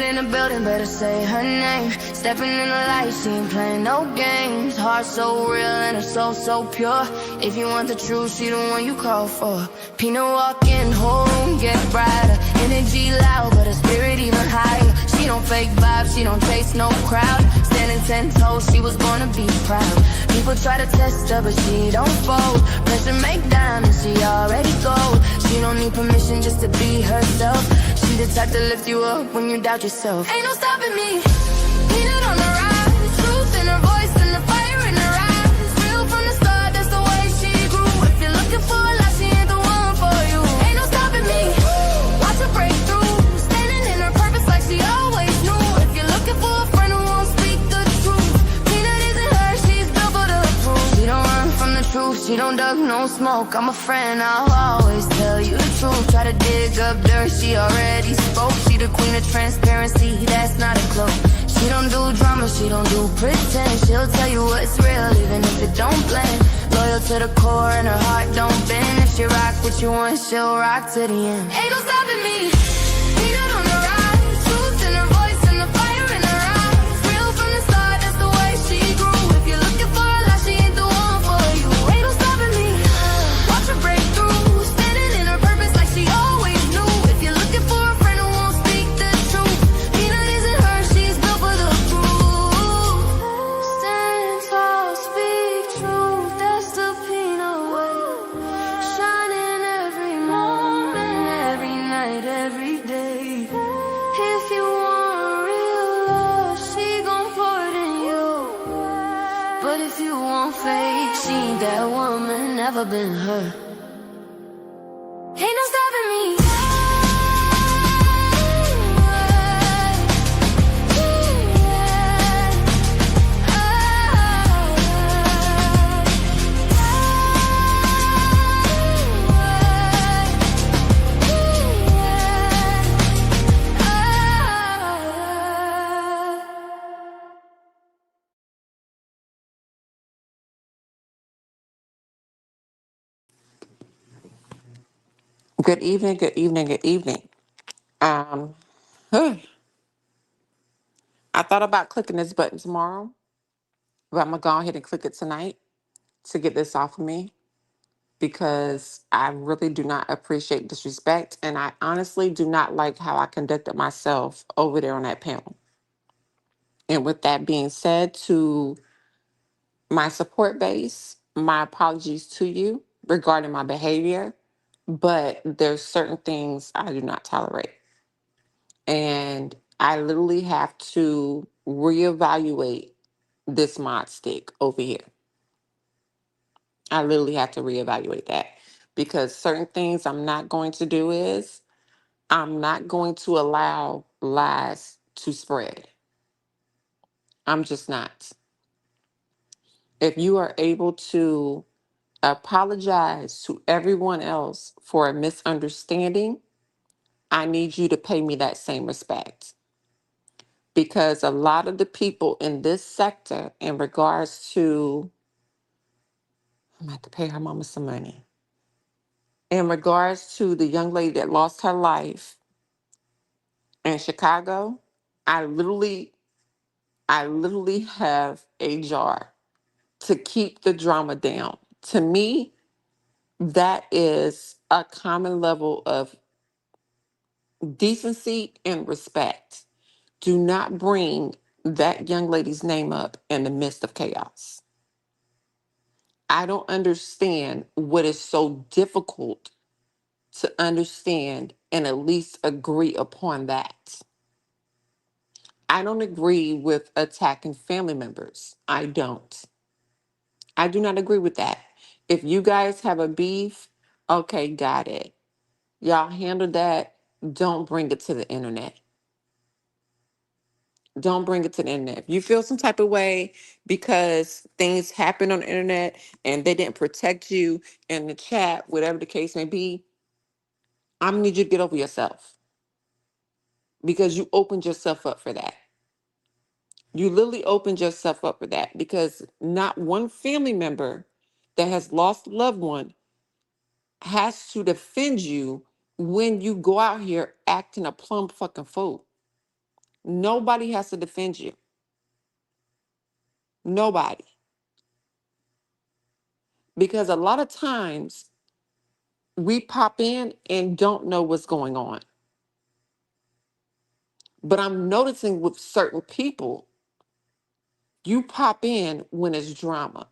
in the building, better say her name. Stepping in the light, she ain't playing no games. Heart so real and her soul so pure. If you want the truth, she the one you call for. Pina walking home, get brighter. Energy loud, but her spirit even higher. She don't fake vibes, she don't chase no crowd. Standing 10 toes, she was born to be proud. People try to test her, but she don't fold. Pressure make diamonds, she already gold. She don't need permission just to be herself. She the type to lift you up when you doubt yourself. Ain't no stopping me. Peanut on the rise, truth in her voice and the fire in her eyes. Real from the start, that's the way she grew. If you're looking for a lot, she ain't the one for you. Ain't no stopping me. Watch her break through, standing in her purpose like she always knew. If you're looking for a friend who won't speak the truth, Peanut isn't her, she's built for the proof. She don't run from the truth, she don't duck no smoke. I'm a friend, I'll always tell you the truth. Try to dig up dirt, she already spoke. She the queen of transparency, that's not a cloak. She don't do drama, she don't do pretend. She'll tell you what's real, even if it don't blend. Loyal to the core and her heart don't bend. If she rock what you want, she'll rock to the end. Ain't no stopping me. Peanut on the rise, truth in her voice and the fire in her eyes. Real from the start, that's the way she grew. If you're looking for a lot, she ain't the one for you. Ain't no stopping me. Watch her break through, standing in her purpose like she always knew. If you're looking for a friend who won't speak the truth, Peanut isn't her, she's built for the proof. Stand tall, speak truth, that's the Peanut way. Shining every moment, every night, every day. If you want real love, she gon' pour it in you. But if you want fake, she ain't that woman, never been her. Ain't no stopping me. Good evening, good evening, good evening. Um, I thought about clicking this button tomorrow, but I'm gonna go ahead and click it tonight to get this off of me because I really do not appreciate disrespect, and I honestly do not like how I conducted myself over there on that panel. And with that being said, to my support base, my apologies to you regarding my behavior, but there's certain things I do not tolerate. And I literally have to reevaluate this mod stick over here. I literally have to reevaluate that because certain things I'm not going to do is I'm not going to allow lies to spread. I'm just not. If you are able to apologize to everyone else for a misunderstanding, I need you to pay me that same respect. Because a lot of the people in this sector, in regards to, I'm gonna have to pay her mama some money. In regards to the young lady that lost her life in Chicago, I literally, I literally have a jar to keep the drama down. To me, that is a common level of decency and respect. Do not bring that young lady's name up in the midst of chaos. I don't understand what is so difficult to understand and at least agree upon that. I don't agree with attacking family members. I don't. I do not agree with that. If you guys have a beef, okay, got it. Y'all handle that. Don't bring it to the internet. Don't bring it to the internet. If you feel some type of way because things happen on the internet and they didn't protect you in the chat, whatever the case may be, I'm gonna need you to get over yourself because you opened yourself up for that. You literally opened yourself up for that because not one family member that has lost a loved one has to defend you when you go out here acting a plumb fucking fool. Nobody has to defend you. Nobody. Because a lot of times we pop in and don't know what's going on. But I'm noticing with certain people, you pop in when it's drama.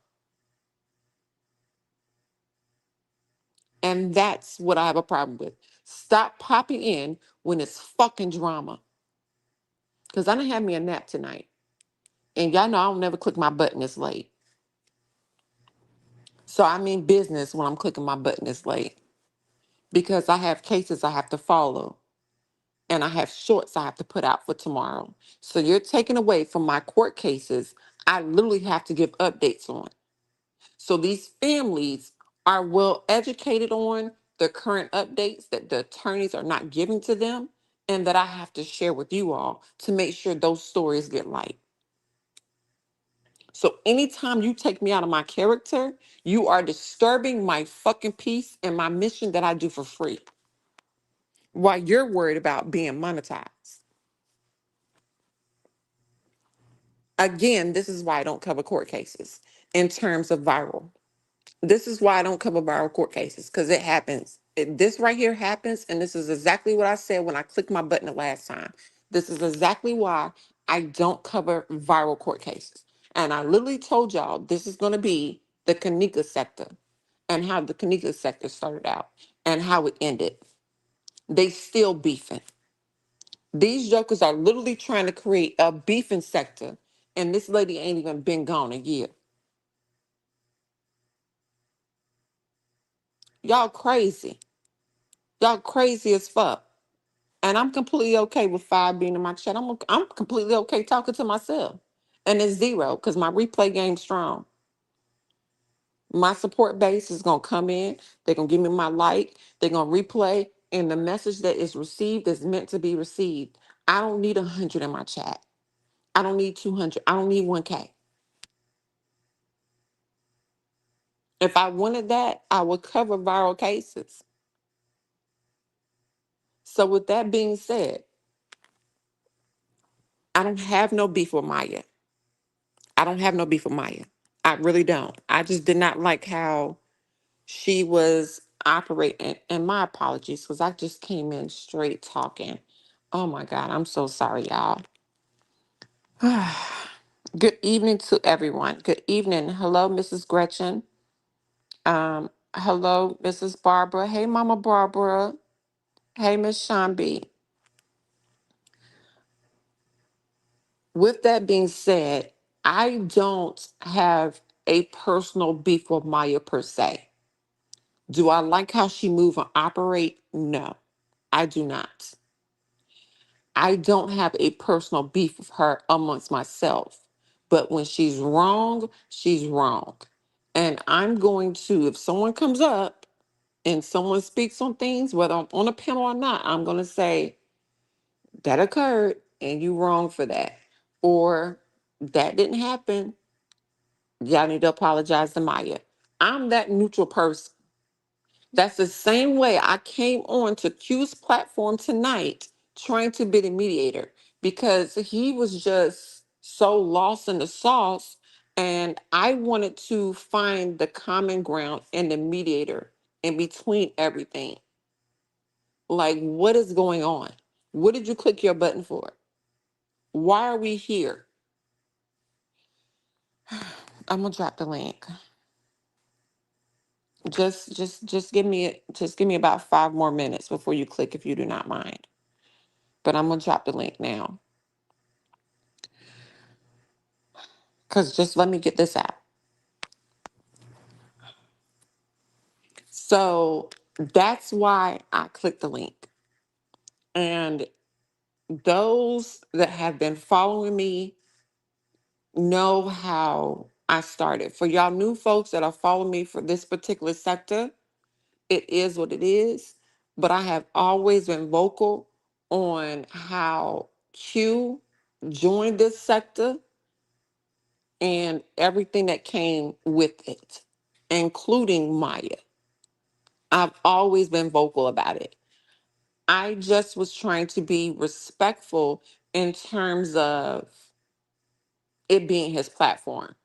And that's what I have a problem with. Stop popping in when it's fucking drama. Because I done had me a nap tonight. And y'all know I don't never click my button this late. So I mean business when I'm clicking my button this late. Because I have cases I have to follow. And I have shorts I have to put out for tomorrow. So you're taking away from my court cases I literally have to give updates on. So these families are well educated on the current updates that the attorneys are not giving to them and that I have to share with you all to make sure those stories get light. So anytime you take me out of my character, you are disturbing my fucking peace and my mission that I do for free while you're worried about being monetized. Again, this is why I don't cover court cases in terms of viral. This is why I don't cover viral court cases because it happens. This right here happens, and this is exactly what I said when I clicked my button the last time. This is exactly why I don't cover viral court cases. And I literally told y'all this is going to be the Kanika sector and how the Kanika sector started out and how it ended. They still beefing. These jokers are literally trying to create a beefing sector, and this lady ain't even been gone a year. Y'all crazy. Y'all crazy as fuck. And I'm completely okay with 5 being in my chat. I'm completely okay talking to myself. And it's 0 because my replay game's strong. My support base is gonna come in, they're gonna give me my like, they're gonna replay, and the message that is received is meant to be received. I don't need 100 in my chat. I don't need 200. I don't need 1K. If I wanted that, I would cover viral cases. So with that being said, I don't have no beef with Maya. I don't have no beef with Maya. I really don't. I just did not like how she was operating. And my apologies, because I just came in straight talking. Oh my God, I'm so sorry, y'all. Good evening to everyone. Good evening. Hello, Mrs. Gretchen. Hello, Mrs. Barbara. Hey, Mama Barbara. Hey, Miss Shambi. With that being said, I don't have a personal beef with Maya per se. Do I like how she move and operate? No, I do not. I don't have a personal beef with her amongst myself. But when she's wrong, she's wrong. And I'm going to, if someone comes up and someone speaks on things, whether I'm on a panel or not, I'm going to say, that occurred and you wrong for that. Or that didn't happen. Y'all need to apologize to Maya. I'm that neutral person. That's the same way I came on to Q's platform tonight trying to be the mediator because he was just so lost in the sauce. And I wanted to find the common ground and the mediator in between everything. Like, what is going on? What did you click your button for? Why are we here? I'm gonna drop the link. Just give me about 5 more minutes before you click if you do not mind. But I'm gonna drop the link now. Cause just let me get this out. So that's why I clicked the link. And those that have been following me know how I started. For y'all new folks that are following me for this particular sector, it is what it is. But I have always been vocal on how Q joined this sector and everything that came with it, including Maya. I've always been vocal about it. I just was trying to be respectful in terms of it being his platform.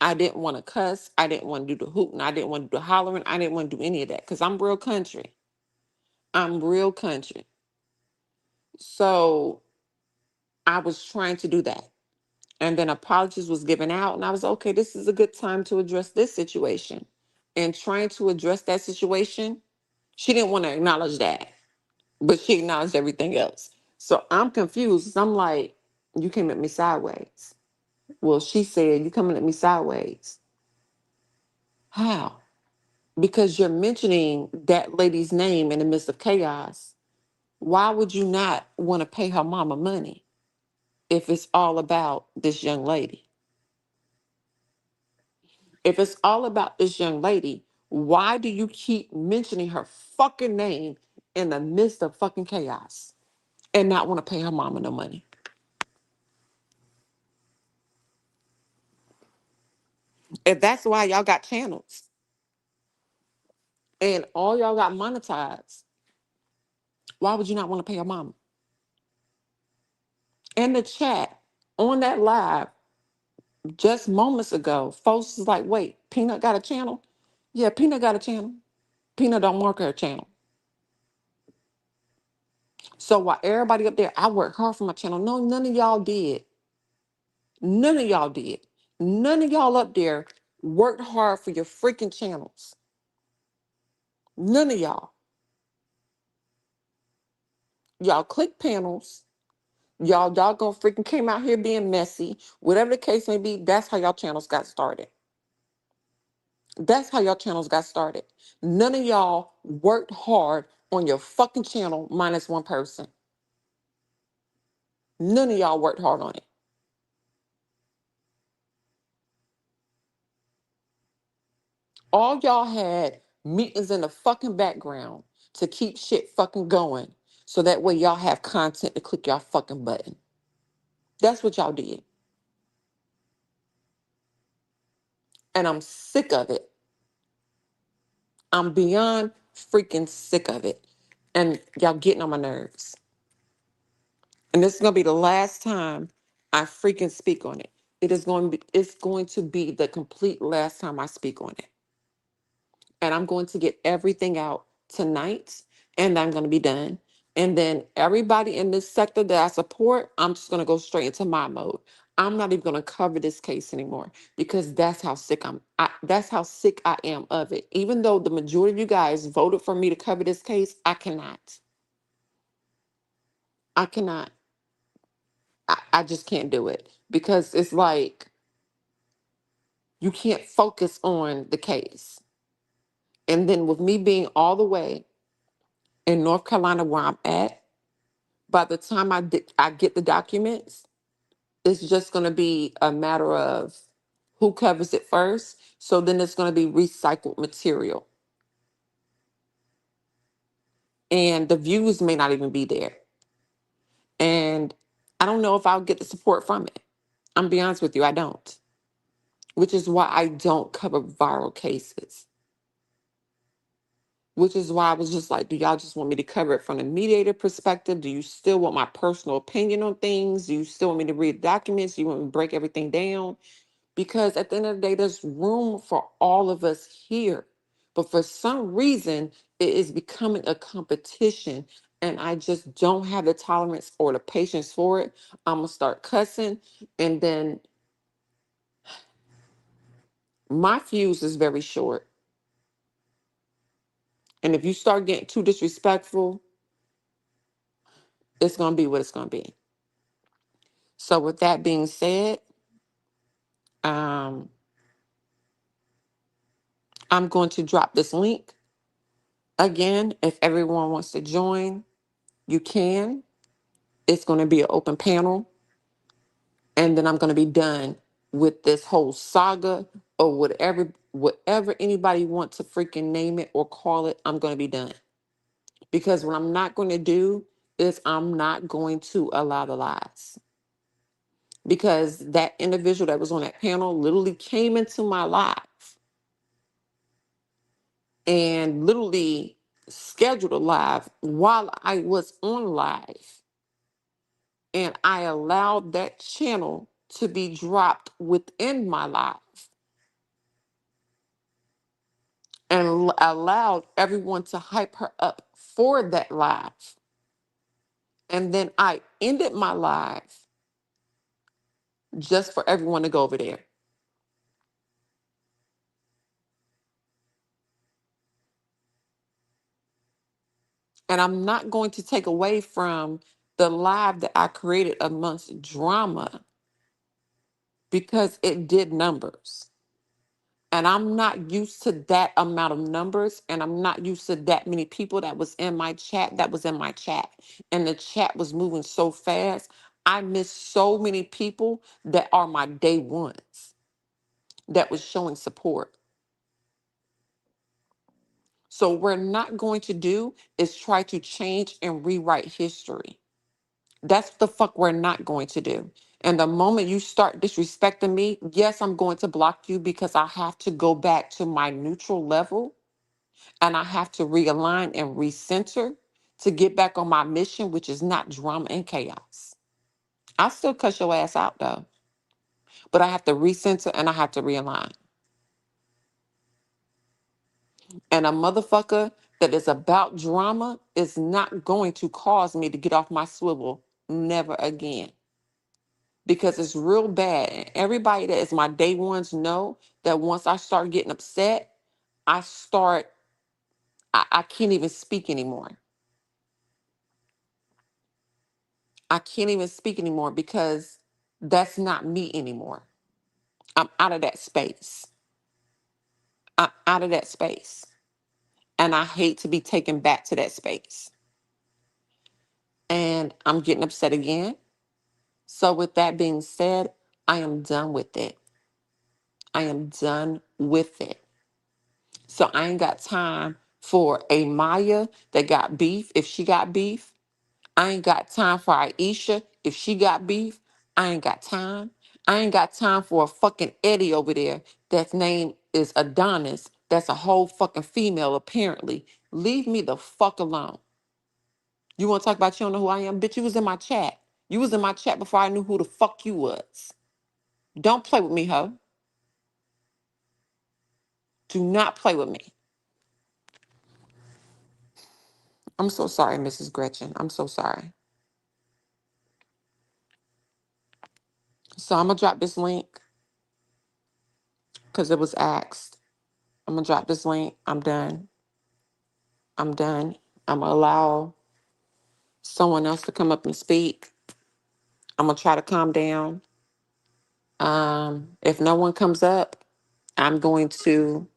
I didn't want to cuss. I didn't want to do the hooting. I didn't want to do the hollering. I didn't want to do any of that because I'm real country. I'm real country. So I was trying to do that. And then apologies was given out. And I was, okay, this is a good time to address this situation. And trying to address that situation, she didn't want to acknowledge that, but she acknowledged everything else. So I'm confused. I'm like, you came at me sideways. Well, she said, you coming at me sideways. How? Because you're mentioning that lady's name in the midst of chaos. Why would you not want to pay her mama money if it's all about this young lady? If it's all about this young lady, why do you keep mentioning her fucking name in the midst of fucking chaos and not want to pay her mama no money? If that's why y'all got channels and all y'all got monetized, why would you not want to pay her mama? In the chat, on that live, just moments ago, folks was like, wait, Peanut got a channel? Yeah, Peanut got a channel. Peanut don't mark her channel. So while everybody up there, I worked hard for my channel. No, none of y'all did. None of y'all did. None of y'all up there worked hard for your freaking channels. None of y'all. Y'all click panels. Y'all doggone freaking came out here being messy. Whatever the case may be, that's how y'all channels got started. That's how y'all channels got started. None of y'all worked hard on your fucking channel minus one person. None of y'all worked hard on it. All y'all had meetings in the fucking background to keep shit fucking going. So that way y'all have content to click y'all fucking button. That's what y'all did. And I'm sick of it. I'm beyond freaking sick of it. And y'all getting on my nerves. And this is gonna be the last time I freaking speak on it. It's going to be the complete last time I speak on it. And I'm going to get everything out tonight and I'm going to be done. And then everybody in this sector that I support, I'm just going to go straight into my mode. I'm not even going to cover this case anymore because that's how sick that's how sick I am of it. Even though the majority of you guys voted for me to cover this case, I cannot. I cannot. I just can't do it because it's like you can't focus on the case. And then with me being all the way in North Carolina where I'm at, by the time I get the documents, it's just going to be a matter of who covers it first. So then it's going to be recycled material. And the views may not even be there. And I don't know if I'll get the support from it. I'm be honest with you, I don't. Which is why I don't cover viral cases. Which is why I was just like, do y'all just want me to cover it from the mediator perspective? Do you still want my personal opinion on things? Do you still want me to read documents? Do you want me to break everything down? Because at the end of the day, there's room for all of us here. But for some reason, it is becoming a competition. And I just don't have the tolerance or the patience for it. I'm going to start cussing. And then my fuse is very short. And if you start getting too disrespectful, it's going to be what it's going to be. So with that being said, um, I'm going to drop this link. Again, if everyone wants to join, you can. It's going to be an open panel. And then I'm going to be done with this whole saga or whatever anybody wants to freaking name it or call it, I'm going to be done. Because what I'm not going to do is I'm not going to allow the lies. Because that individual that was on that panel literally came into my life and literally scheduled a live while I was on live. And I allowed that channel to be dropped within my life and allowed everyone to hype her up for that live. And then I ended my live just for everyone to go over there. And I'm not going to take away from the live that I created amongst drama because it did numbers. And I'm not used to that amount of numbers. And I'm not used to that many people that was in my chat, And the chat was moving so fast. I missed so many people that are my day ones that was showing support. So what we're not going to do is try to change and rewrite history. That's what the fuck we're not going to do. And the moment you start disrespecting me, yes, I'm going to block you because I have to go back to my neutral level and I have to realign and recenter to get back on my mission, which is not drama and chaos. I still cuss your ass out though, but I have to recenter and I have to realign. And a motherfucker that is about drama is not going to cause me to get off my swivel never again. Because it's real bad. And everybody that is my day ones know that once I start getting upset, I can't even speak anymore. I can't even speak anymore because that's not me anymore. I'm out of that space. I'm out of that space. And I hate to be taken back to that space. And I'm getting upset again. So, with that being said, I am done with it. I am done with it. So, I ain't got time for a Maya that got beef if she got beef. I ain't got time for Aisha if she got beef. I ain't got time. I ain't got time for a fucking Eddie over there that's name is Adonis. That's a whole fucking female, apparently. Leave me the fuck alone. You want to talk about you don't know who I am? Bitch, you was in my chat. You was in my chat before I knew who the fuck you was. Don't play with me, ho. Do not play with me. I'm so sorry, Mrs. Gretchen. I'm so sorry. So I'm gonna drop this link because it was asked. I'm gonna drop this link. I'm done. I'm done. I'm gonna allow someone else to come up and speak. I'm gonna try to calm down. If no one comes up, I'm going to.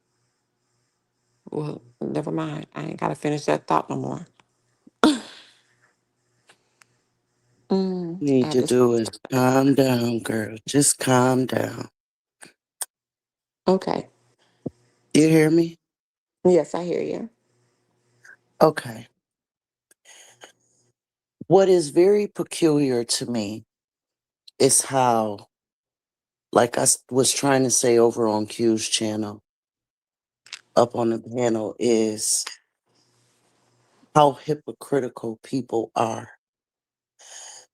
Well, never mind. I ain't gotta finish that thought no more. I Need had to this. do is calm down, girl. Just calm down. Okay. You hear me? Yes, I hear you. Okay. What is very peculiar to me is how, like was trying to say over on Q's channel, up on the panel, is how hypocritical people are.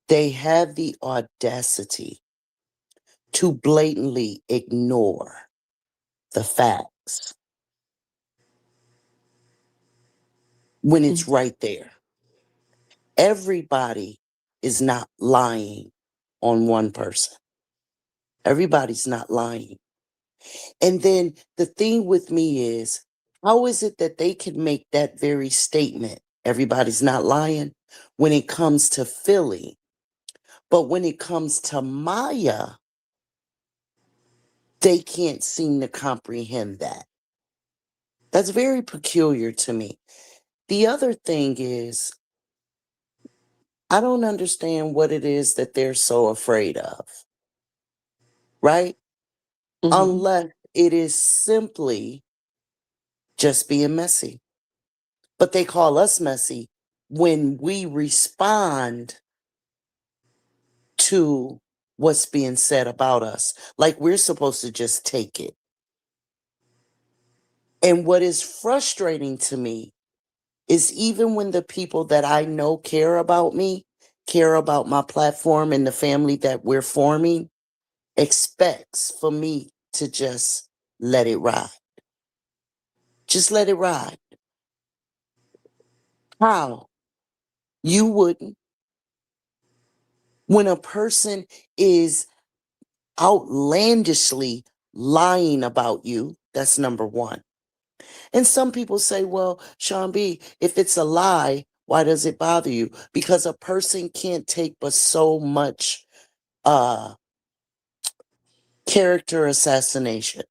They have the audacity to blatantly ignore the facts when it's Mhm. right there. Everybody is not lying on one person. Everybody's not lying. And then the thing with me is, how is it that they can make that very statement, everybody's not lying, when it comes to Philly? But when it comes to Maya, they can't seem to comprehend that. That's very peculiar to me. The other thing is, I don't understand what it is that they're so afraid of, right? Mhm. Unless it is simply just being messy. But they call us messy when we respond to what's being said about us. Like we're supposed to just take it. And what is frustrating to me is even when the people that I know care about me care about my platform and the family that we're forming expects for me to just let it ride. Just let it ride. How? You wouldn't. When a person is outlandishly lying about you, that's number one. And some people say, well, Sean B, if it's a lie, why does it bother you? Because a person can't take but so much uh character assassination.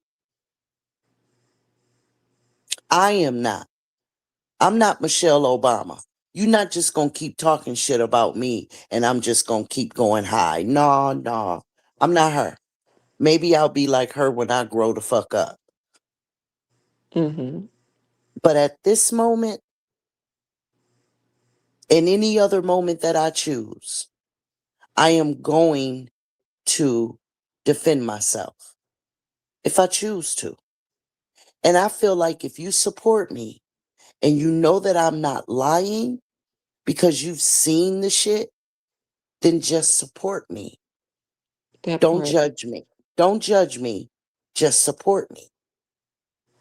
I am not. I'm not Michelle Obama. You're not just gonna keep talking shit about me and I'm just gonna keep going high. No, no. I'm not her. Maybe I'll be like her when I grow the fuck up. Mm-hmm. But at this moment, and any other moment that I choose, I am going to defend myself if I choose to. And I feel like if you support me and you know that I'm not lying because you've seen the shit, then just support me. That Don't part. judge me. Don't judge me. Just support me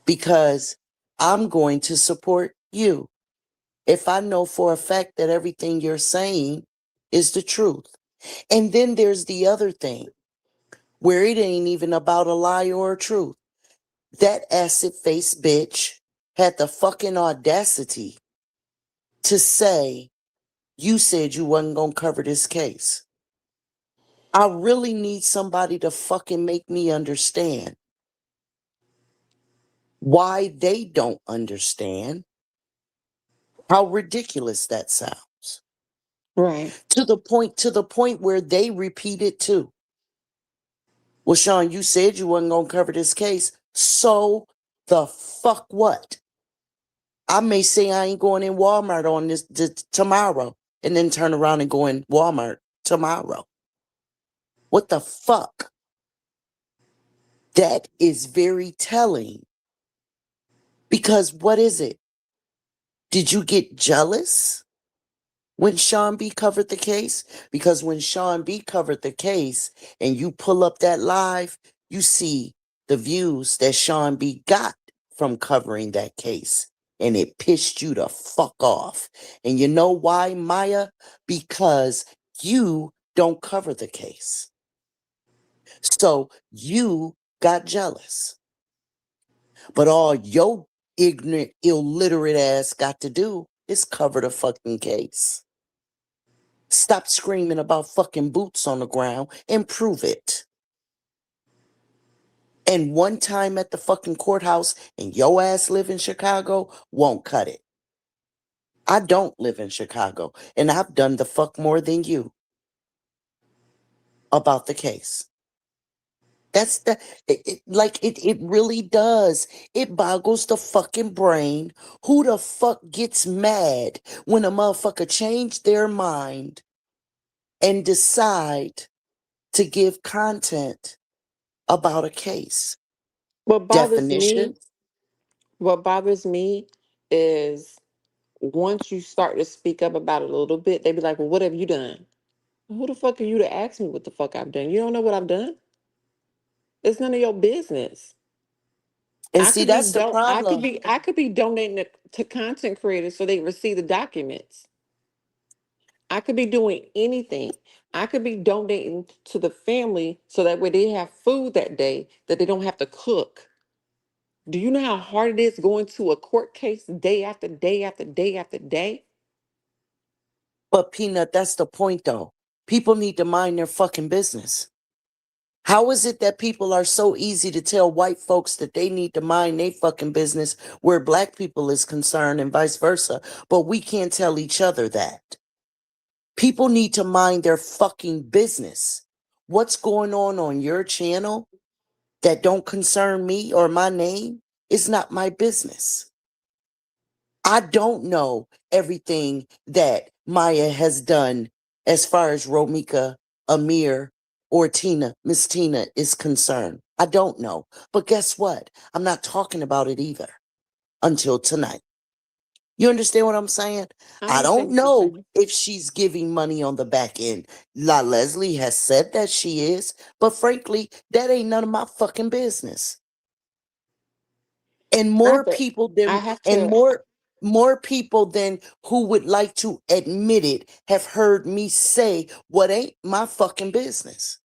because I'm going to support you if I know for a fact that everything you're saying is the truth. And then there's the other thing where it ain't even about a lie or a truth. That acid face bitch had the fucking audacity to say, you said you wasn't going to cover this case. I really need somebody to fucking make me understand why they don't understand how ridiculous that sounds. Right. To the point where they repeat it too. Well, Sean, you said you wasn't going to cover this case. So the fuck what? I may say I ain't going in Walmart on this tomorrow and then turn around and go in Walmart tomorrow. What the fuck? That is very telling because what is it? Did you get jealous when Sean B covered the case? Because when Sean B covered the case and you pull up that live, you see the views that Sean B got from covering that case. And it pissed you the fuck off. And you know why, Maya? Because you don't cover the case. So you got jealous. But all your ignorant, illiterate ass got to do is cover the fucking case. Stop screaming about fucking boots on the ground and prove it. And one time at the fucking courthouse and your ass live in Chicago won't cut it. I don't live in Chicago and I've done the fuck more than you about the case. That's it really does. It boggles the fucking brain. Who the fuck gets mad when a motherfucker change their mind and decide to give content about a case? What bothers me, Definition. what bothers me is once you start to speak up about it a little bit, they be like, well, what have you done? Who the fuck are you to ask me what the fuck I've done? You don't know what I've done? It's none of your business. And see, that's the problem. I could be donating to content creators so they receive the documents. I could be doing anything. I could be donating to the family so that way they have food that day that they don't have to cook. Do you know how hard it is going to a court case day after day after day after day? But Peanut, that's the point though. People need to mind their fucking business. How is it that people are so easy to tell white folks that they need to mind their fucking business where black people is concerned and vice versa, but we can't tell each other that? People need to mind their fucking business. What's going on your channel that don't concern me or my name is not my business. I don't know everything that Maya has done as far as Romika, Amir, or Tina, Miss Tina is concerned. I don't know. But guess what? I'm not talking about it either until tonight. You understand what I'm saying? I I understand don't what you're know saying. if she's giving money on the back end. La Leslie has said that she is, but frankly, that ain't none of my fucking business. And I have more to, people I than have and to, more people than who would like to admit it have heard me say what ain't my fucking business.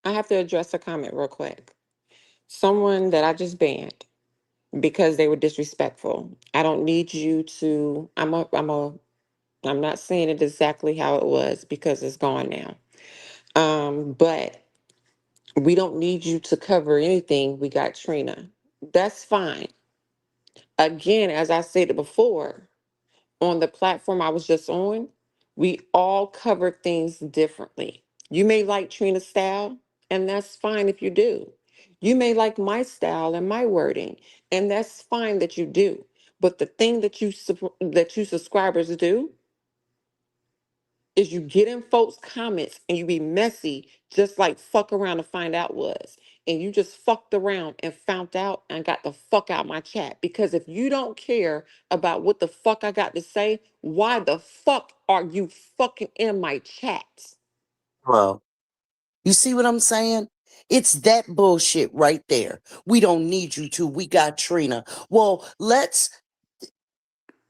I have to address a comment real quick. Someone that I just banned because they were disrespectful. I don't need you to. I'm not saying it exactly how it was because it's gone now. But we don't need you to cover anything. We got Trina. That's fine. Again, as I said before, on the platform I was just on, we all cover things differently. You may like Trina's style, and that's fine if you do. You may like my style and my wording, and that's fine that you do. But the thing that that you subscribers do is you get in folks' comments and you be messy, just like fuck around to find out was. And you just fucked around and found out and got the fuck out my chat. Because if you don't care about what the fuck I got to say, why the fuck are you fucking in my chat? Bro, you see what I'm saying? It's that bullshit right there. We don't need you to. We got Trina. Well,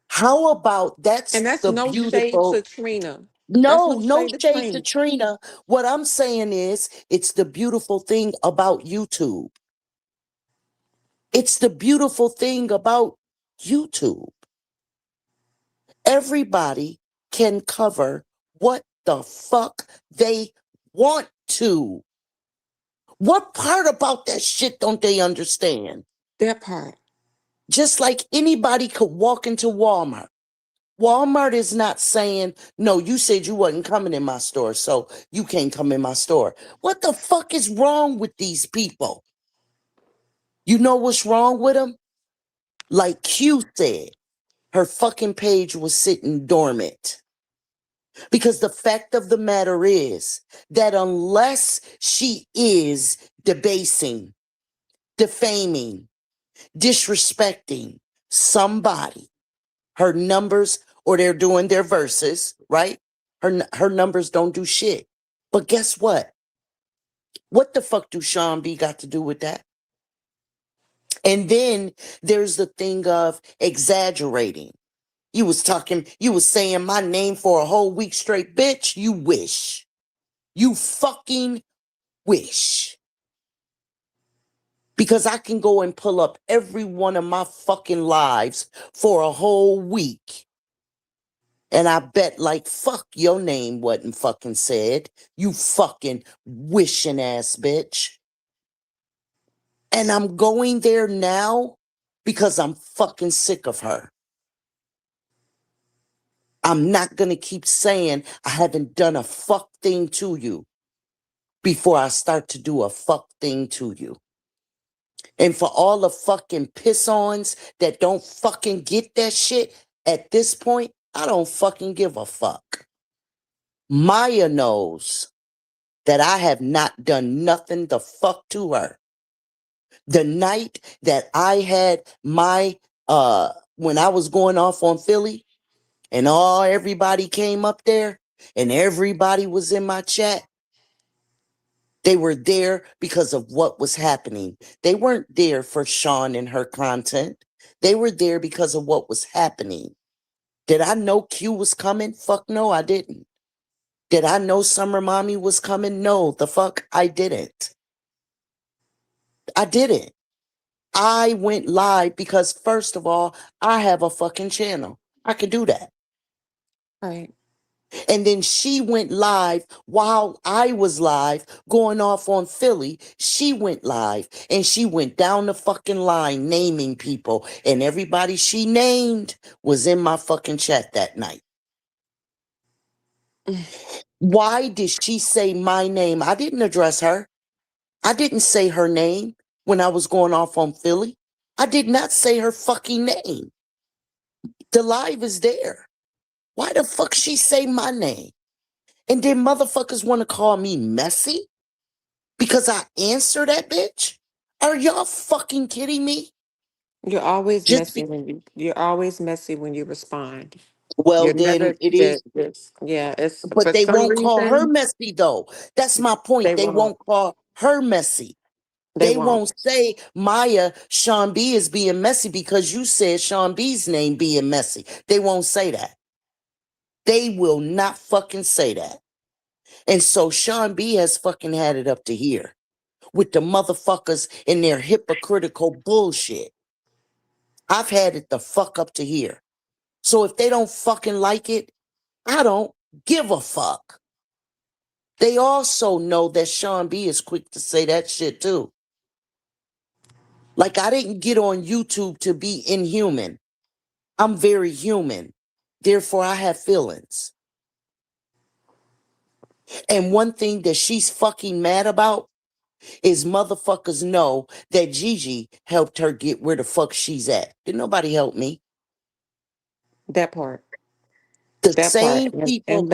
how about And that's that's the no shade to beautiful. Trina. That's No, no no shade to shade to Trina. Trina. What I'm saying is, it's the beautiful thing about YouTube. It's the beautiful thing about YouTube. Everybody can cover what the fuck they want to. What part about that shit don't they understand? That part. Just like anybody could walk into Walmart. Walmart is not saying, no, you said you wasn't coming in my store, so you can't come in my store. What the fuck is wrong with these people? You know what's wrong with them? Like Q said, her fucking page was sitting dormant. Because the fact of the matter is that unless she is debasing, defaming, disrespecting somebody, her numbers, or they're doing their verses, right? Her numbers don't do shit. But guess what? What the fuck do Sean B got to do with that? And then there's the thing of exaggerating. You was saying my name for a whole week straight, bitch. You wish. You fucking wish. Because I can go and pull up every one of my fucking lives for a whole week. And I bet like fuck your name wasn't fucking said. You fucking wishing ass bitch. And I'm going there now because I'm fucking sick of her. I'm not going to keep saying I haven't done a fuck thing to you before I start to do a fuck thing to you. And for all the fucking piss-ons that don't fucking get that shit, at this point, I don't fucking give a fuck. Maya knows that I have not done nothing the fuck to her. The night that I had when I was going off on Philly and everybody came up there and everybody was in my chat, they were there because of what was happening. They weren't there for Sean and her content. They were there because of what was happening. Did I know Q was coming? Fuck no, I didn't. Did I know Summer Mommy was coming? No, the fuck I didn't. I didn't. I went live because first of all, I have a fucking channel. I could do that. Right. And then she went live while I was live going off on Philly. She went live and she went down the fucking line naming people. And everybody she named was in my fucking chat that night. Why did she say my name? I didn't address her. I didn't say her name when I was going off on Philly. I did not say her fucking name. The live is there. Why the fuck she say my name? And then motherfuckers want to call me messy because I answer that bitch? Are y'all fucking kidding me? You're always Just messy be, when you're always messy when you respond. well, You're then never it that is, this yeah, it's but for they some won't call her reason messy though. That's my point. they They won't. won't call her messy. They They won't. won't say Maya Sean B is being messy because you said Sean B's name being messy. They won't say that. They will not fucking say that. And so Sean B has fucking had it up to here with the motherfuckers and their hypocritical bullshit. I've had it the fuck up to here. So if they don't fucking like it, I don't give a fuck. They also know that Sean B is quick to say that shit too. Like I didn't get on YouTube to be inhuman. I'm very human. Therefore, I have feelings. And one thing that she's fucking mad about is motherfuckers know that Gigi helped her get where the fuck she's at. Did nobody help me? That part. The That part. same people, And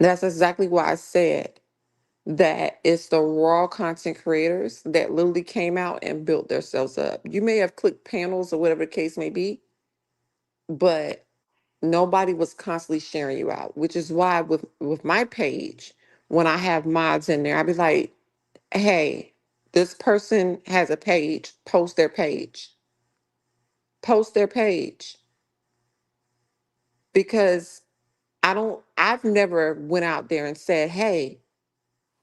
that's exactly why I said that it's the raw content creators that literally came out and built themselves up. You may have clicked panels or whatever the case may be, but nobody was constantly sharing you out, which is why with my page, when I have mods in there, I'd be like, hey, this person has a page, post their page. Because I've never went out there and said, hey,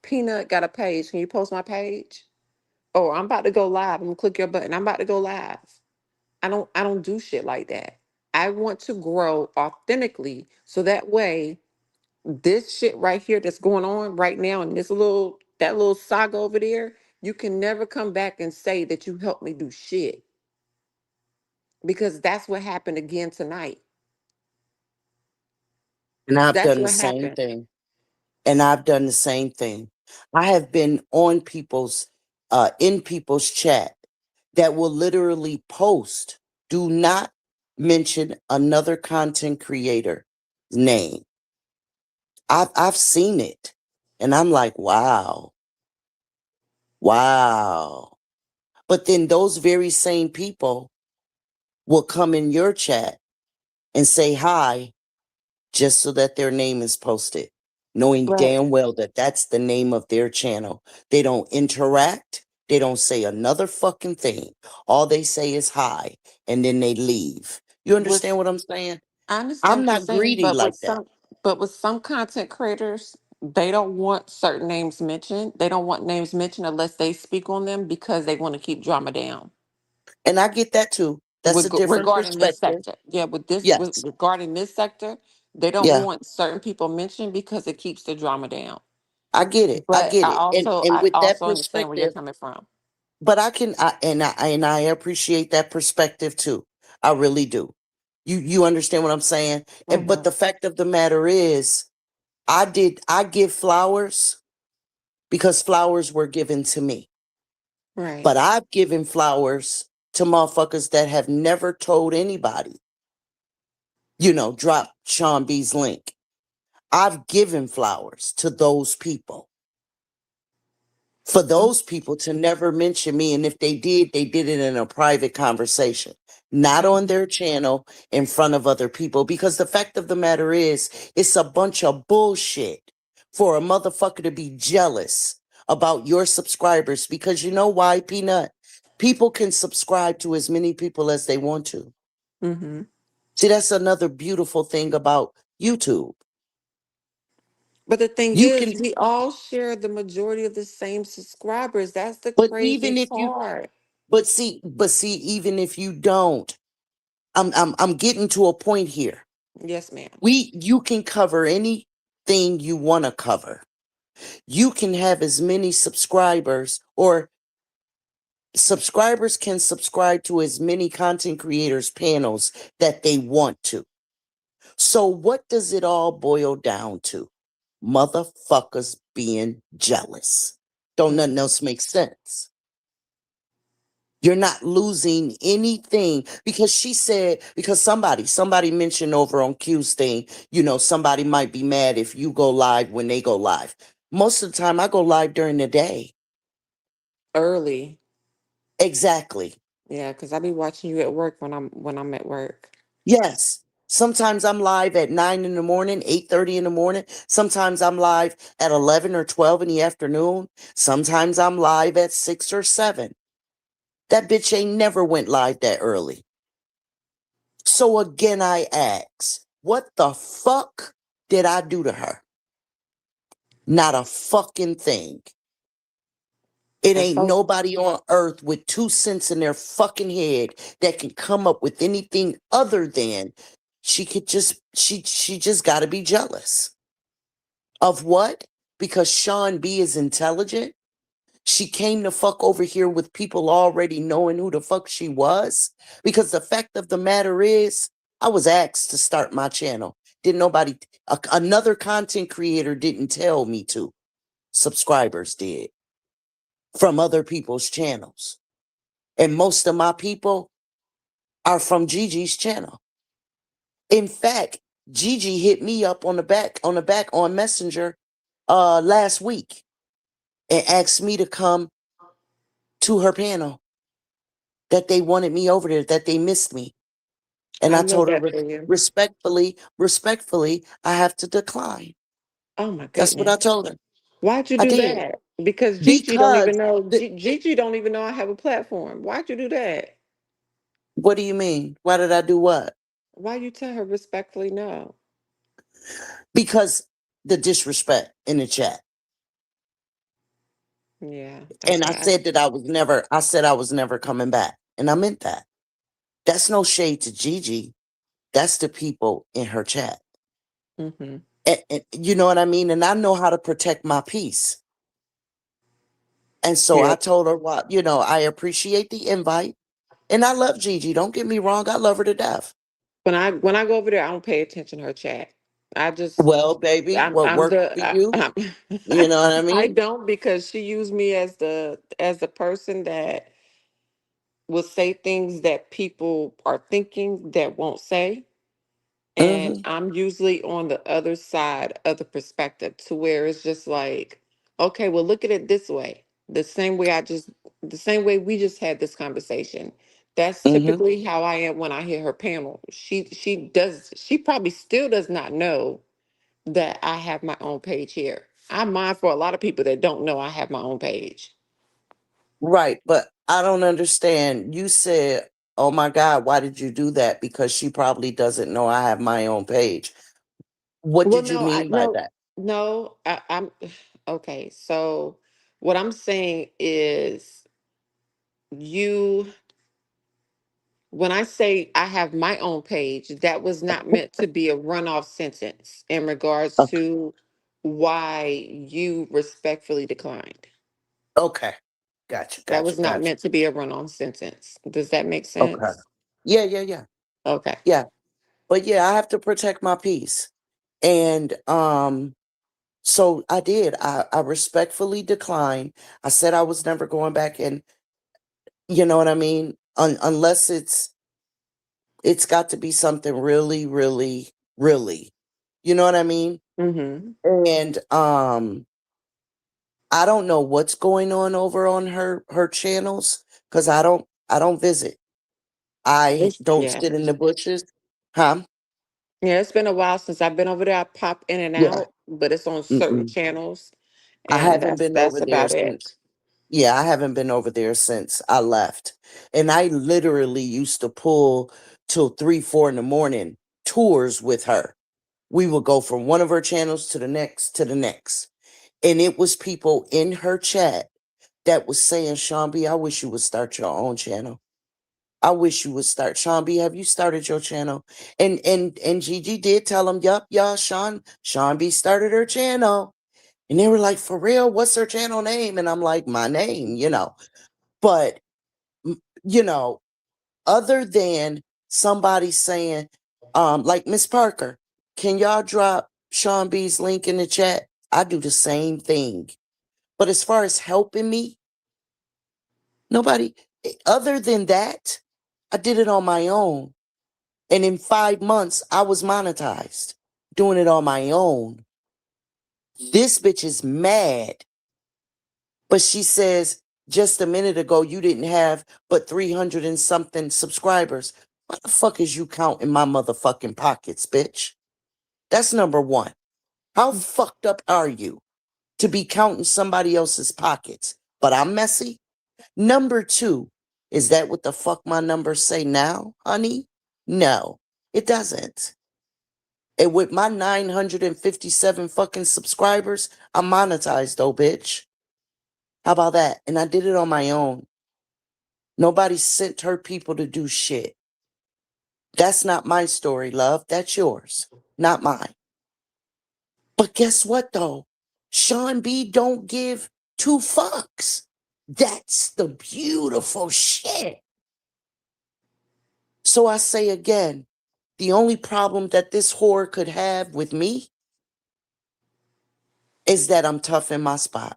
Peanut got a page. Can you post my page? Oh, I'm about to go live. I'm gonna click your button. I'm about to go live. I don't do shit like that. I want to grow authentically so that way this shit right here that's going on right now and that little saga over there, you can never come back and say that you helped me do shit because that's what happened again tonight. and I've That's done the what same happened. thing. And I've done the same thing. I have been on people's, in people's chat that will literally post, do not mention another content creator name. I've seen it. And I'm like, wow, wow. But then those very same people will come in your chat and say hi just so that their name is posted, knowing But damn well that that's the name of their channel. They don't interact. They don't say another fucking thing. All they say is hi, and then they leave. You understand with what I'm saying? I understand I'm what you're not saying, greedy like that. but with some content creators, they don't want certain names mentioned. They don't want names mentioned unless they speak on them because they want to keep drama down. And I get that too. That's a different Regarding this perspective. sector, yeah, Yes. regarding this sector, they don't Yeah. want certain people mentioned because it keeps the drama down. I get it. I But get it. And I with that also understand where you're perspective, coming from. but I appreciate that perspective too. I really do. You understand what I'm saying? And but Hmm. the fact of the matter is, I give flowers because flowers were given to me. Right. But I've given flowers to motherfuckers that have never told anybody, drop Sean B's link. I've given flowers to those people. For those people to never mention me. And if they did it in a private conversation, not on Mhm. their channel in front of other people. Because the fact of the matter is, it's a bunch of bullshit for a motherfucker to be jealous about your subscribers. Because you know why, Peanut? People can subscribe to as many people as they want to. Mhm. See, that's another beautiful thing about YouTube. But the thing You is, can, we all share the majority of the same subscribers. That's the but crazy even if you, part. but see, even if you don't, I'm getting to a point here. Yes, ma'am. You can cover anything you want to cover. You can have as many subscribers, or subscribers can subscribe to as many content creators panels that they want to. So what does it all boil down to? Motherfuckers being jealous. Don't nothing Mhm. else make sense. You're not losing anything because she said, because somebody mentioned over on Q's thing, somebody might be mad if you go live when they go live. Most of the time I go live during the day. Early. Exactly. Yeah, because I be watching you at work when I'm at work. Yes. Sometimes I'm live at 9 in the morning, 8:30 in the morning. Sometimes I'm live at 11 or 12 in the afternoon. Sometimes I'm live at 6 or 7. That bitch ain't never went live that early. So again, I ask, what the fuck did I do to her? Not a fucking thing. It And ain't so nobody on earth with 2 cents in their fucking head that can come up with anything other than she just got to be jealous. Of what? Because Sean B is intelligent. She came to fuck over here with people already knowing who the fuck she was. Because the fact of the matter is, I was asked to start my channel. Didn't nobody, another content creator didn't tell me to. Subscribers did from other people's channels. And most of my people are from Gigi's channel. In fact, Gigi hit me up on Messenger last week and asked me to come to her panel, that they wanted me over there, that they missed me. And I I love told her that for you. respectfully, I have to decline. Oh my That's what I goodness. told her. Why'd you I do did. that? Because Gigi don't even Because know. the, Gigi don't even know I have a platform. Why'd you do that? what do you mean? Why did I do what? Why you tell her respectfully no? Because the disrespect in the chat. Yeah. And Okay. I said I was never coming back. And I meant that. That's no shade to Gigi. That's the people in her chat. Mm-hmm. And you know what I mean? And I know how to protect my peace. And so Yeah. I told her, well, I appreciate the invite. And I love Gigi. Don't get me wrong. I love her to death. When I go over there, I don't pay attention to her chat. I just Well, baby, what I'm works the for you? I'm, You know what I I mean? don't because she used me as the person that will say things that people are thinking that won't say. And Hmm. I'm usually on the other side of the perspective to where it's just like, okay, well, look at it this way. The same way we just had this conversation. That's Hmm. typically how I am when I hear her panel. She probably still does not know that I have my own page here. I'm mindful for a lot of people that don't know I have my own page. Right. But I don't understand. You said, oh my God, why did you do that? Because she probably doesn't know I have my own page. What Well, did you no, I mean by no, that? no, I'm okay. So what I'm saying is you when I say I have my own page, that was not meant to be a runoff sentence in regards Okay. to why you respectfully declined. Okay. Gotcha. That Gotcha. was not Gotcha. meant to be a runoff sentence. Does that make Okay. sense? Yeah. Yeah. Yeah. Okay. Yeah. But yeah, I have to protect my peace. And so I did. I respectfully declined. I said I was never going back, and you know what I mean? Unless it's got to be something really, really, really. You know what I mean? Mm-hmm. And I don't know what's going on over on her channels cuz I don't visit. I don't Yeah. sit in the bushes. Huh? Yeah, it's been a while since I've been over there. I pop in and Yeah. out, but it's on certain Mm-mm. channels, I and haven't been over that's there about it. since. Yeah, I haven't been over there since I left. And I literally used to pull till 3, 4 in the morning tours with her. We would go from one of her channels to the next to the next. And it was people in her chat that was saying, Sean B, I wish you would start your own channel. I wish you would start. Sean B, have you started your channel? And Gigi did tell them, yup, y'all, Sean B started her channel. And they were like, for real, what's her channel name? And I'm like, my name. But, you know, other than somebody saying, like Miss Parker, can y'all drop Sean B's link in the chat? I do the same thing. But as far as helping me, nobody, other than that, I did it on my own. And in 5 months, I was monetized doing it on my own. This bitch is mad, but she says just a minute ago you didn't have but 300 and something subscribers. What the fuck is you counting my motherfucking pockets, bitch? That's number one. How fucked up are you to be counting somebody else's pockets? But I'm messy. Number two, is that what the fuck my numbers say now, honey? No, it doesn't. And with my 957 fucking subscribers, I'm monetized though, bitch. How about that? And I did it on my own. Nobody sent her people to do shit. That's not my story, love. That's yours, not mine. But guess what, though? Sean B don't give two fucks. That's the beautiful shit. So I say again, the only problem that this whore could have with me is that I'm tough in my spot.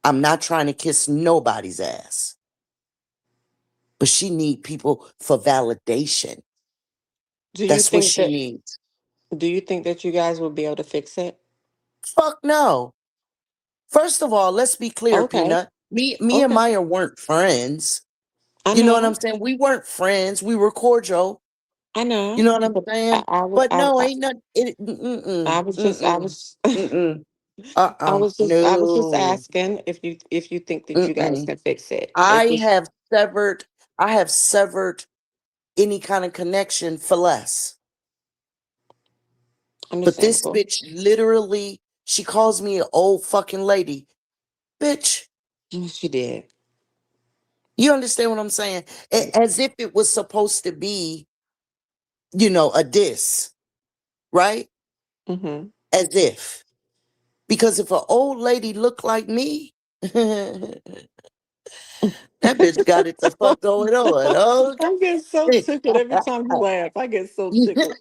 I'm not trying to kiss nobody's ass. But she need people for validation. Do you That's what think she that needs. do you think that you guys will be able to fix it? Fuck no. First of all, let's be clear, Okay. Peanut. Me and Okay. Maya weren't friends. I You know what know. I'm saying? We weren't friends. We were cordial. I You know. know what I'm But saying? But no, I, ain't not it. I Mm-mm, was just I mm-mm, was mm-mm. I was just No. asking if you think that you guys Mm-mm. can fix it. It I just have severed. I have severed any kind of connection for less. But this understandable. bitch literally, she calls me an old fucking lady. Bitch, Yes, you did. you understand what I'm saying? As if it was supposed to be, a diss, right? Mm-hmm. As if. Because if an old lady looked like me, that bitch got it the fuck going on. I get so Okay. tickled every time you laugh. I get so tickled.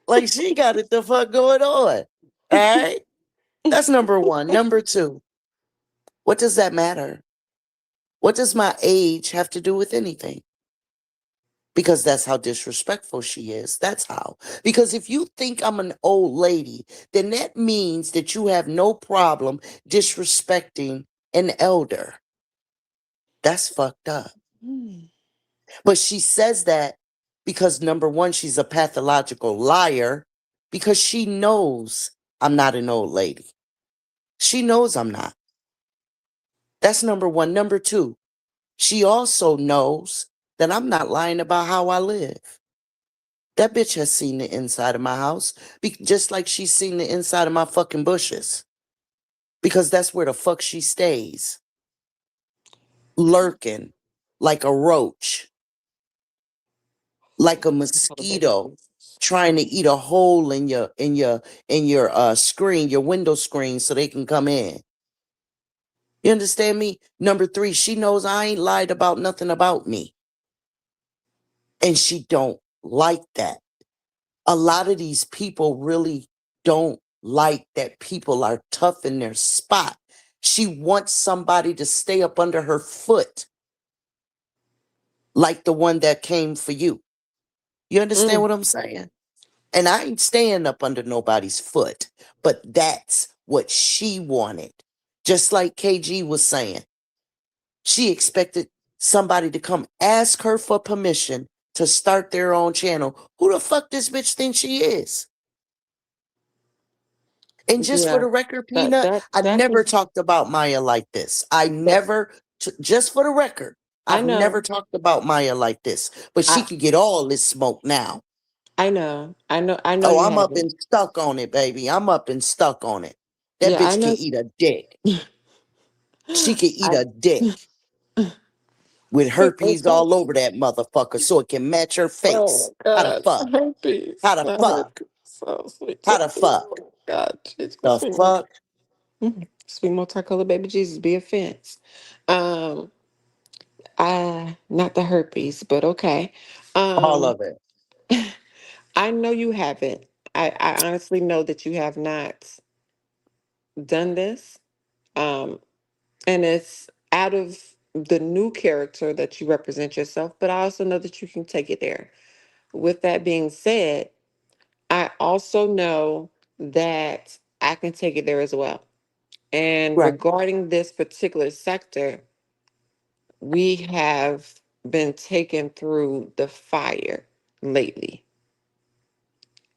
Like she got it the fuck going on. All right. That's number one. Number two, what does that matter? What does my age have to do with anything? Because that's how disrespectful she is. That's how. Because if you think I'm an old lady, then that means that you have no problem disrespecting an elder. That's fucked up. Mm. But she says that because number one, she's a pathological liar because she knows I'm not an old lady. She knows I'm not. That's number one. Number two, she also knows that I'm not lying about how I live. That bitch has seen the inside of my house, just like she's seen the inside of my fucking bushes, because that's where the fuck she stays, lurking like a roach, like a Hold on, baby. mosquito, trying to eat a hole in your screen, your window screen, so they can come in. You understand me? Number three, she knows I ain't lied about nothing about me, and she don't like that. A lot of these people really don't like that people are tough in their spot. She wants somebody to stay up under her foot, like the one that came for you. You understand Mm. what I'm saying? And I ain't staying up under nobody's foot, but that's what she wanted. Just like KG was saying, she expected somebody to come ask her for permission to start their own channel. Who the fuck this bitch thinks she is? And just for Yeah. the record, That Peanut, that I that never is talked about Maya like this. I that never, just for the record, I I've never know. talked about Maya like this. But she I can get all this smoke now. I know. I know Oh, you I'm up haven't. and stuck on it, baby. I'm up and stuck on it. That Yeah, I bitch can know. eat a dick. She can eat I a dick with herpes okay. all over that motherfucker so it can match her face. Oh my How the God. fuck? How Herpes. the Not fuck? herpes. So sweet. How the fuck? Oh God, Jesus. The Sweet, fuck? sweet multicolored baby Jesus, be a fence. Um, I not the herpes, but okay. All Um, of it. I know you haven't. I honestly know that you have not done this. Um, and it's out of the new character that you represent yourself, but I also know that you can take it there. With that being said, I also know that I can take it there as well. And Right. regarding this particular sector, we have been taken through the fire lately.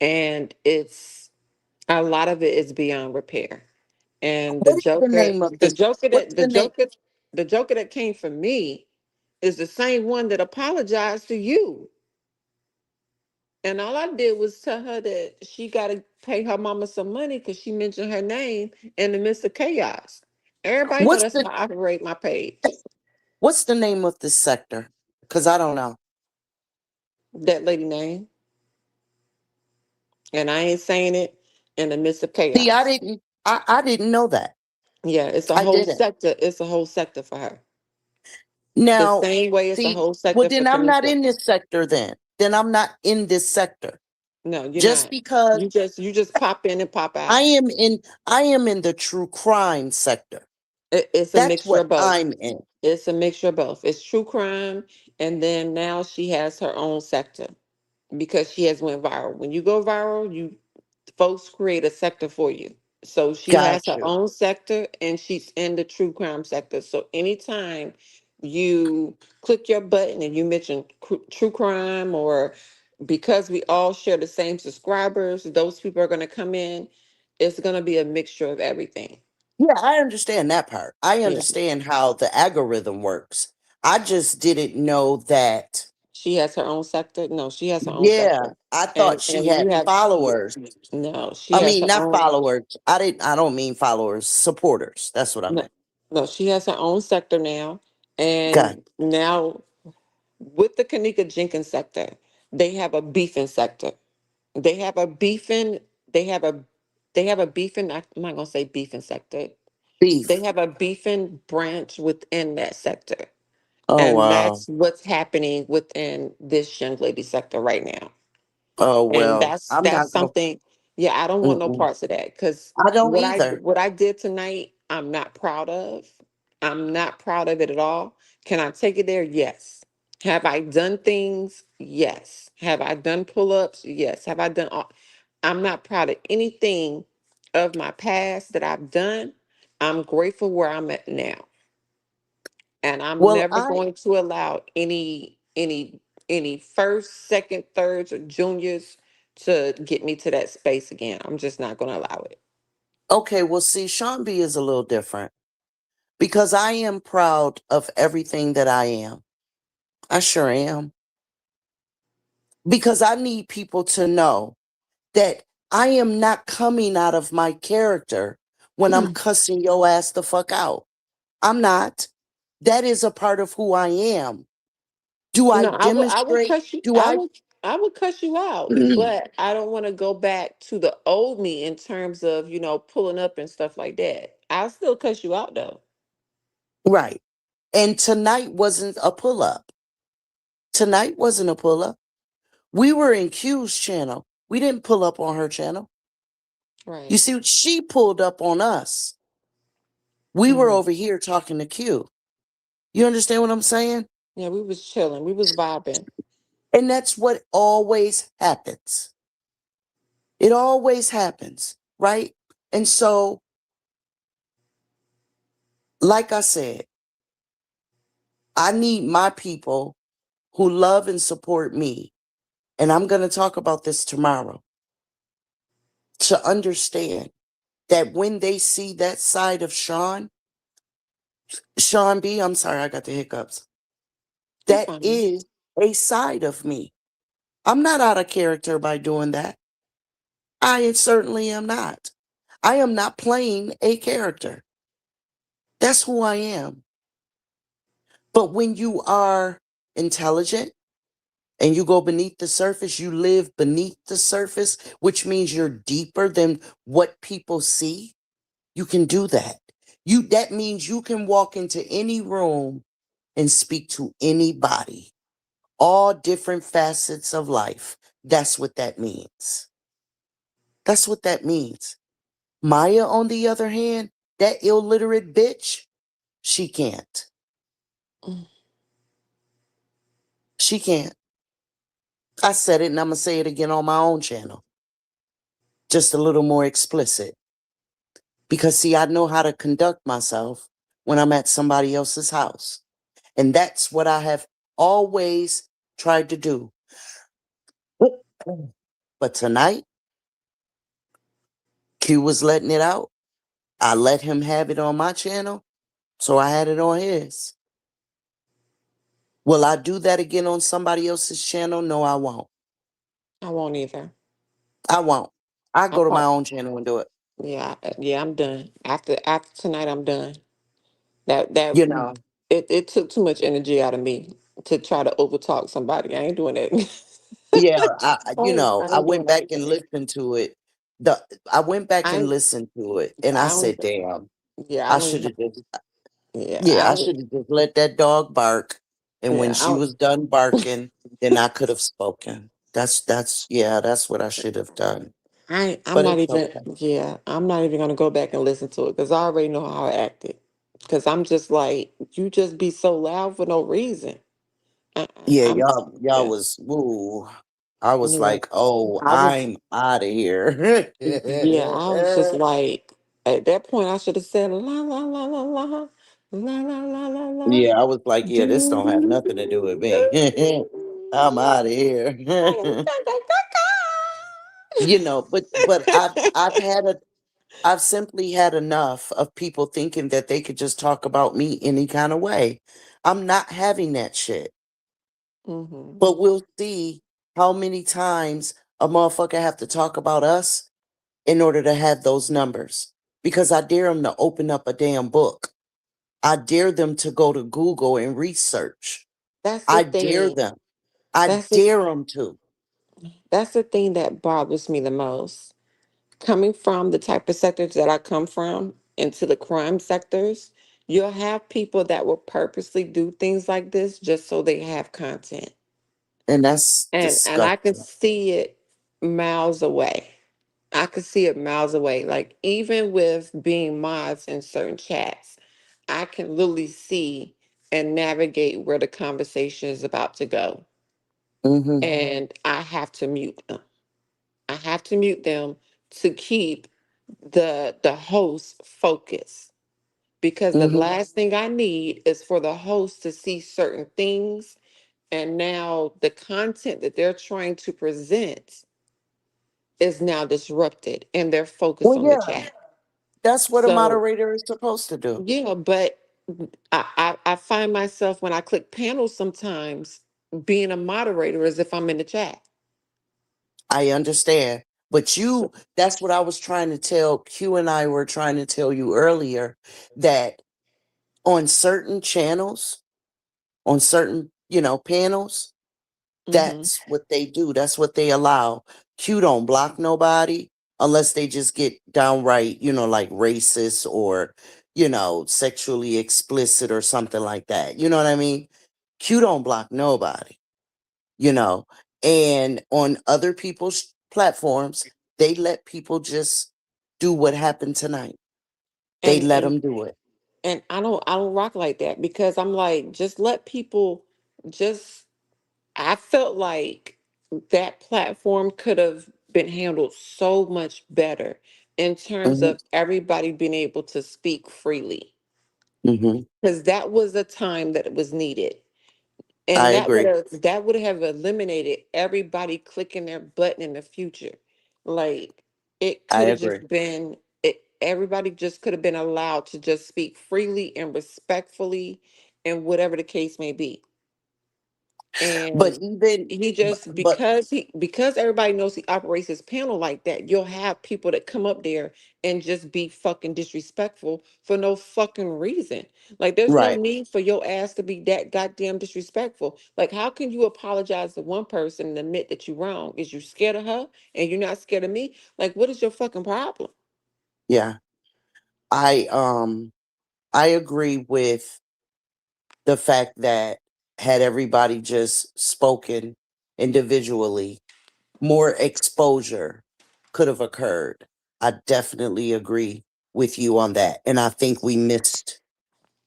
And it's a lot of it is beyond repair. And What is the name of The this? Joker What's that the name? The Joker that came for me is the same one that apologized to you. And all I did was tell her that she got to pay her mama some money because she mentioned her name in the midst of chaos. Everybody know What's that's the how I operate my page. What's the name of this sector? Because I don't know. That lady name, and I ain't saying it in the midst of See, chaos. I didn't know that. Yeah, it's a I whole didn't. sector. It's a whole sector for her. The Now, same way it's a see, whole well, sector for then I'm not Kanika. in this sector then. Then I'm not in this sector. No, you're Just not. because You just pop in and pop I out. am in I am in the true crime sector. It's a That's mixture what of both. I'm in. It's a mixture of both. It's true crime, and then now she has her own sector because she has went viral. When you go viral, you folks create a sector for you. So she has Got her you. own sector and she's in the true crime sector. So anytime you click your button and you mention true crime, or because we all share the same subscribers, those people are going to come in. It's going to be a mixture of everything. Yeah, I understand that part. I Yeah. understand how the algorithm works. I just didn't know that. She has her own sector. No, she has her own Yeah, sector. I thought she And had you have followers. no, she I has mean, her not own. followers. I don't mean followers, supporters. That's what I No, meant. no, she has her own sector now. Got And now with the Kanika Jenkins sector, they have a beefing sector. They have a beefing, they have a they have a beefing, I'm not gonna say beefing sector. They beef. have a beefing branch within that sector. Oh And wow. that's what's happening within this young lady sector right now. Oh And well. I'm that's not gonna. something, yeah, I don't want no Mm-mm. parts of that because I don't either. what I did tonight, I'm not proud of. I'm not proud of it at all. Can I take it there? Yes. Have I done things? Yes. Have I done pull-ups? Yes. Have I done all, I'm not proud of anything of my past that I've done. I'm grateful where I'm at now. And I'm Well, never going to allow any first, second, thirds, or juniors to get me to that space again. I'm just not going to allow it. okay. Well, see, Sean B is a little different because I am proud of everything that I am. I sure am. Because I need people to know that I am not coming out of my character when I'm cussing your ass the fuck out. I'm not. That is a part of who I am. Do I No, I would demonstrate? cuss you. Do I? I would cuss you out, but I don't want to go back to the old me in terms of pulling up and stuff like that. I'll still cuss you out though. Right. And tonight wasn't a pull up. Tonight wasn't a pull up. We were in Q's channel. We didn't pull up on her channel. You Right. see, she pulled up on us. We were Hmm. over here talking to Q. You understand what I'm saying? Yeah, we was chilling. We was vibing. And that's what always happens. It always happens, right? And so, like I said, I need my people who love and support me, and I'm going to talk about this tomorrow, to understand that when they see that side of Sean B, I'm sorry, I got the hiccups. You're That fine. is a side of me. I'm not out of character by doing that. I certainly am not. I am not playing a character. That's who I am. But when you are intelligent and you go beneath the surface, you live beneath the surface, which means you're deeper than what people see. You can do that. That means you can walk into any room and speak to anybody, all different facets of life. That's what that means. That's what that means. Maya, on the other hand, that illiterate bitch, she can't. Mm. She can't. I said it and I'm going to say it again on my own channel. Just a little more explicit. Because see, I know how to conduct myself when I'm at somebody else's house. And that's what I have always tried to do. But tonight, Q was letting it out. I let him have it on my channel, so I had it on his. Will I do that again on somebody else's channel? No, I won't. I won't either. I won't. I I go to my probably, own channel and do it. yeah, yeah, I'm done. After tonight, I'm done. That You know, it took too much energy out of me to try to overtalk somebody. I ain't doing that. yeah, I I ain't went doing that back and again. listened to it. The I went back and I listened to it, and I I don't. said, "Damn, Yeah, I I don't. should have just, Yeah, yeah, I should have just let that dog bark." And when yeah. she was done barking, then I could have spoken. Yeah, that's what I should have done. I'm But not it's even. okay. Yeah, I'm not even gonna go back and listen to it because I already know how I acted. Because I'm just like, you just be so loud for no reason. Yeah, I'm. y'all Yeah, was woo. I was yeah. like, oh, I was. I'm out of here. Yeah, I was just like, at that point, I should have said la la la la la la la la la la. Yeah, I was like, yeah, this Do, don't have do, nothing to do with do, me. I'm do. out of here. But I've simply had enough of people thinking that they could just talk about me any kind of way. I'm not having that shit. Mm-hmm. But we'll see how many times a motherfucker have to talk about us in order to have those numbers. Because I dare them to open up a damn book. I dare them to go to Google and research. That's the I dare thing. them. I That's the dare them to. that's the thing that bothers me the most. Coming from the type of sectors that I come from into the crime sectors, you'll have people that will purposely do things like this just so they have content. And that's And I can disgusting. see it miles away. I could see it miles away. Like even with being mods in certain chats, I can literally see and navigate where the conversation is about to go. Hmm. And I have to mute them. I have to mute them to keep the host focused. Because the Hmm. last thing I need is for the host to see certain things and now the content that they're trying to present is now disrupted and they're focused Well, on the yeah, chat. that's what a So moderator is supposed to do. yeah, but I find myself when I click panels sometimes being a moderator as if I'm in the chat. I understand. But So, that's what I was trying to tell, Q and I were trying to tell you earlier, that on certain channels, on certain, panels, mhm. that's what they do. That's what they allow. Q don't block nobody unless they just get downright, like racist or, sexually explicit or something like that. You know what I mean? Q don't block nobody, you know. And on other people's platforms, they let people just do what happened tonight. They and let and them do it. and I don't rock like that because I'm like just let people just I felt like that platform could have been handled so much better in terms Hmm. of everybody being able to speak freely Hmm. because that was a time that it was needed. I And agree. that would have eliminated everybody clicking their button in the future. Like it I could have agree. just been it everybody just could have been allowed to just speak freely and respectfully and whatever the case may be. But And even, he but, just but because everybody knows he operates his panel like that, you'll have people that come up there and just be fucking disrespectful for no fucking reason. Like there's no right. need for your ass to be that goddamn disrespectful. Like how can you apologize to one person and admit that you're wrong? Is you scared of her and you're not scared of me? Like what is your fucking problem? Yeah. I um I agree with the fact that had everybody just spoken individually, more exposure could have occurred. I definitely agree with you on that. And I think we missed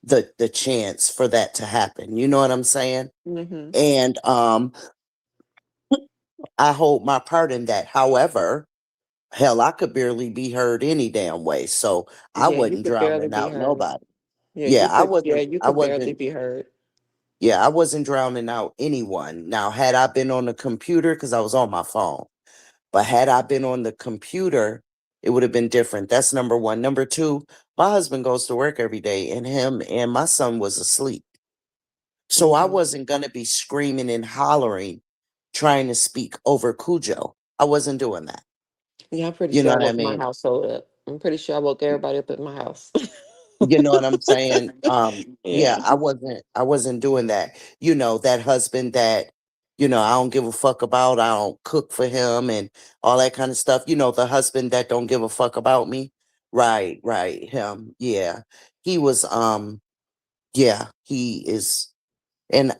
the chance for that to happen. You know what I'm saying? Mm-hmm. And I hold my part in that. However, Hell, I could barely be heard any damn way. So I Yeah, you wasn't could barely drowning be out heard. nobody. Yeah, Yeah, you could. Yeah, you I could barely wasn't be heard. yeah, I wasn't drowning out anyone. Now, had I been on the computer, because I was on my phone, but had I been on the computer, it would have been different. That's number one. Number two, my husband goes to work every day, and him and my son was asleep. So I Hmm. wasn't gonna be screaming and hollering, trying to speak over Cujo. I wasn't doing that. Yeah, I'm pretty You sure know I what I woke my mean? household up. I'm pretty sure I woke everybody up in my house. You know what I'm saying? Yeah, Yeah. I wasn't doing that. That husband that, I don't give a fuck about, I don't cook for him and all that kind of stuff. The husband that don't give a fuck about me. Right, right, him. Yeah. He was yeah, he is in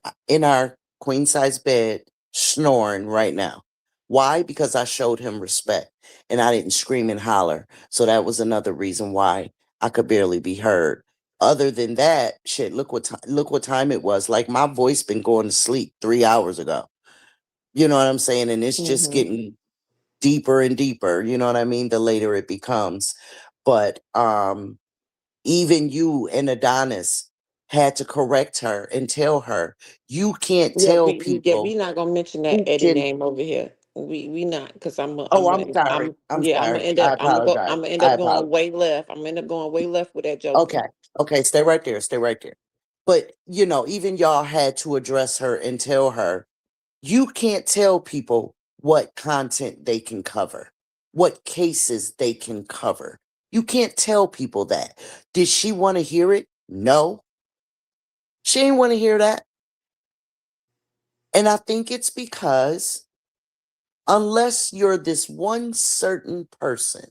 our queen size bed snoring right now. Why? Because I showed him respect and I didn't scream and holler. So that was another reason why I could barely be heard. Other than that, shit, look what time it was. Like my voice been going to sleep 3 hours ago. You know what I'm saying? And it's just Hmm. getting deeper and deeper. You know what I mean? The later it becomes. But even you and Adonis had to correct her and tell her, you can't Yeah, tell we people not gonna mention that who Eddie can. name over here. We not, because Oh, I'm sorry. I'm I'm yeah, sorry. I apologize. I'm gonna end I up going apologize. way left. I'm gonna end up going way left with that Joker. Okay. Okay. Stay right there. Stay right there. But, even y'all had to address her and tell her, you can't tell people what content they can cover, what cases they can cover. You can't tell people that. Did she want to hear it? No. She didn't want to hear that. And I think it's because unless you're this one certain person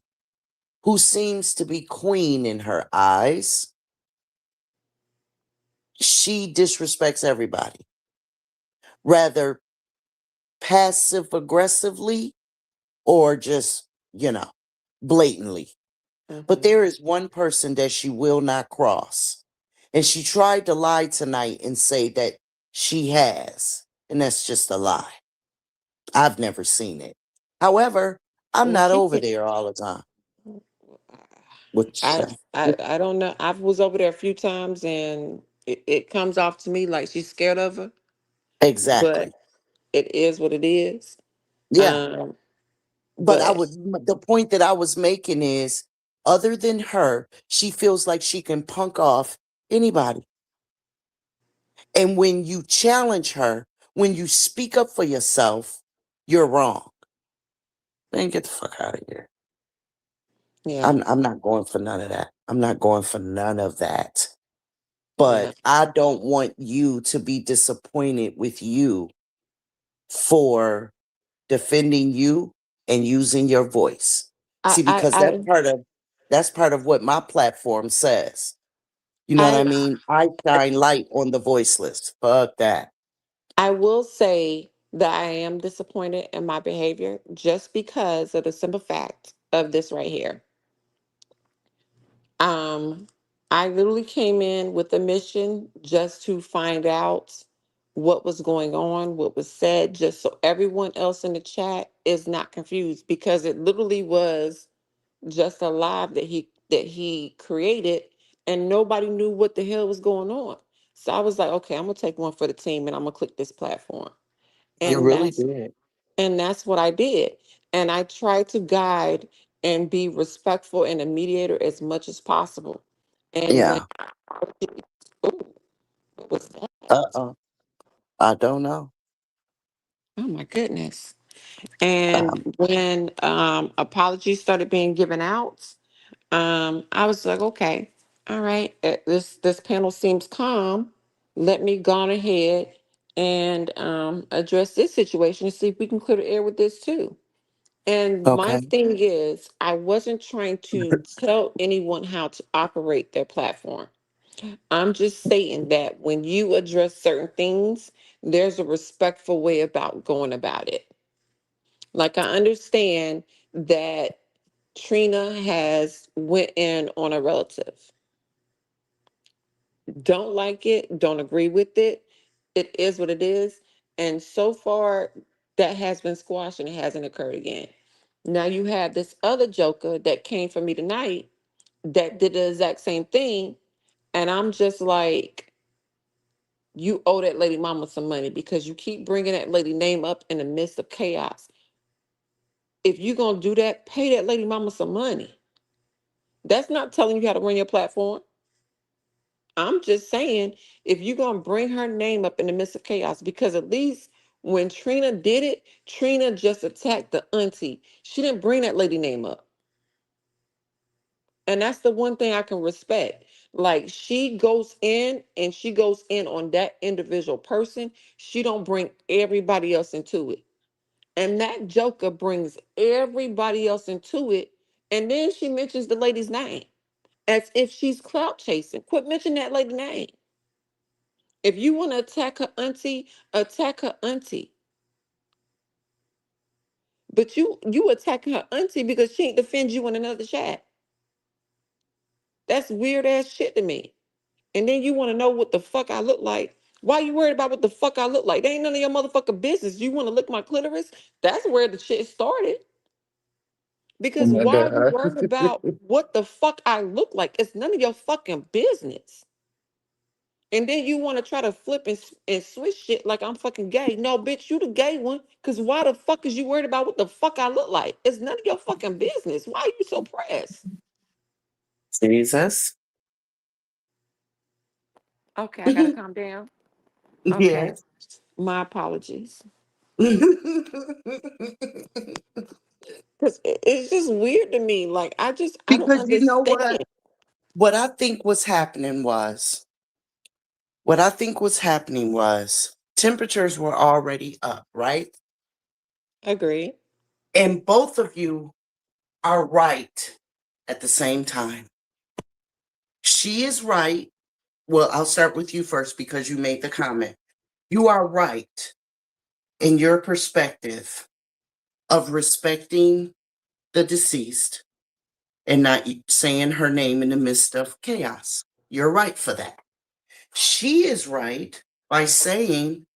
who seems to be queen in her eyes, she disrespects everybody, rather passive aggressively or just, blatantly. But Hmm. there is one person that she will not cross. And she tried to lie tonight and say that she has. And that's just a lie. I've never seen it. However, I'm Well, not she over can. there all the time. Which I don't know. I was over there a few times, and it comes off to me like she's scared of her, but exactly. it is what it is. Yeah. Um, But but the point that I was making is, other than her, she feels like she can punk off anybody. And when you challenge her, when you speak up for yourself, you're wrong. Man, get the fuck out of here. yeah, I'm not going for none of that. I'm not going for none of that. yeah. But I don't want you to be disappointed with you for defending you and using your voice. See, because I that's part of what my platform says. You know what I I mean? I shine light on the voiceless. Fuck that. I will say that I am disappointed in my behavior just because of the simple fact of this right here. Um, I literally came in with a mission just to find out what was going on, what was said, just so everyone else in the chat is not confused, because it literally was just a live that he created, and nobody knew what the hell was going on. So I was like, okay, I'm gonna take one for the team and I'm gonna click this platform. You And really that's did. what I did. And I tried to guide and be respectful and a mediator as much as possible. And when Yeah. ooh, what was that? Uh-uh. I don't know. Oh my goodness. And Um, when apologies started being given out, I was like, okay, all right, this panel seems calm. Let me go on ahead and address this situation and see if we can clear the air with this too. And my okay. thing is, I wasn't trying to tell anyone how to operate their platform. I'm just saying that when you address certain things, there's a respectful way about going about it. Like, I understand that Trina has went in on a relative. Don't like it, don't agree with it. It is what it is. And so far, that has been squashed and it hasn't occurred again. Now you have this other joker that came for me tonight that did the exact same thing. And I'm just like, you owe that lady mama some money because you keep bringing that lady name up in the midst of chaos. If you're going to do that, pay that lady mama some money. That's not telling you how to run your platform. I'm just saying, if you're going to bring her name up in the midst of chaos, because at least when Trina did it, Trina just attacked the auntie. She didn't bring that lady name up. And that's the one thing I can respect. Like she goes in and she goes in on that individual person. She don't bring everybody else into it. And that joker brings everybody else into it. And then she mentions the lady's name as if she's clout chasing. Quit mentioning that lady's name. If you want to attack her auntie. But you attacking her auntie because she ain't defend you in another chat. That's weird ass shit to me. And then you want to know what the fuck I look like. Why you worried about what the fuck I look like? That ain't none of your motherfucking business. You want to lick my clitoris? That's where the shit started. Oh Because my why are you God. worried about what the fuck I look like? It's none of your fucking business. And then you want to try to flip and switch shit like I'm fucking gay. No, bitch, you the gay one. Because why the fuck is you worried about what the fuck I look like? It's none of your fucking business. Why are you so pressed? Jesus. Okay, I gotta calm down. Okay, Yes. my apologies. Because it's just weird to me. Like, I don't Because you know understand. what? What I think was happening was, what I think was happening was temperatures were already up, right? Agree. And both of you are right at the same time. She is right. Well, I'll start with you first because you made the comment. You are right in your perspective of respecting the deceased and not saying her name in the midst of chaos. You're right for that. She is right by saying,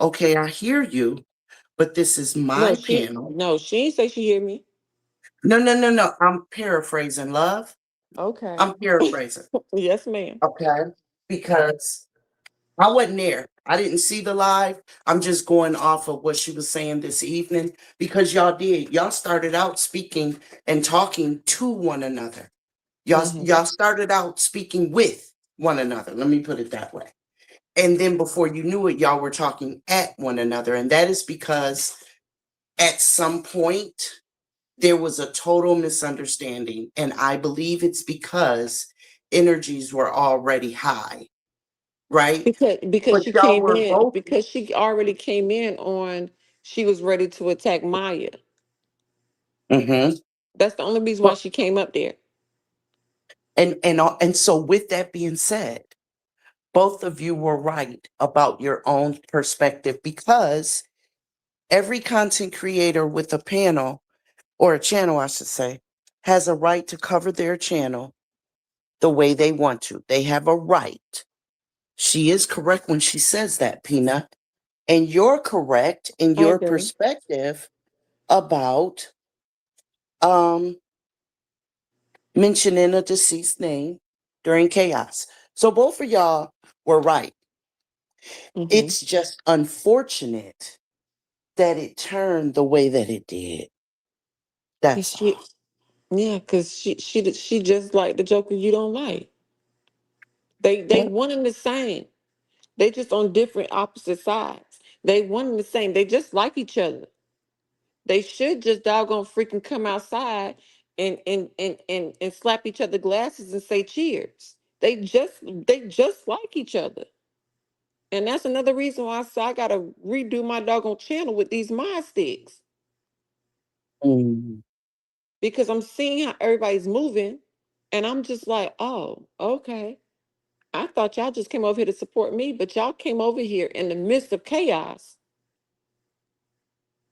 okay, I hear you, but this is No, my she panel. no, she ain't say she hear me. No, no, no, no. I'm paraphrasing, love. Okay. I'm paraphrasing. Yes, ma'am. Okay. Because I wasn't there. I didn't see the live. I'm just going off of what she was saying this evening because y'all did. Y'all started out speaking and talking to one another. Hmm. Y'all started out speaking with one another. Let me put it that way. And then before you knew it, y'all were talking at one another. And that is because at some point there was a total misunderstanding. And I believe it's because energies were already high, right? Because But she y'all came were in both. because she already came in on she was ready to attack Maya. Mhm. That's the only reason why But she came up there. and so with that being said, both of you were right about your own perspective because every content creator with a panel or a channel, I should say, has a right to cover their channel the way they want to. They have a right. She is correct when she says that, Peanut. And you're correct in I your agree. perspective about um mentioning a deceased name during chaos. So both of y'all were right. Hmm. It's just unfortunate that it turned the way that it did. Cause That's she all. yeah, cause she just like the Joker you don't like. They Yeah. one and the same. They just on different opposite sides. They one and the same. They just like each other. They should just doggone freaking come outside and slap each other glasses and say cheers. They just like each other. And that's another reason why I say I gotta redo my doggone channel with these mod sticks. Mm. Because I'm seeing how everybody's moving and I'm just like, oh, okay. I thought y'all just came over here to support me, but y'all came over here in the midst of chaos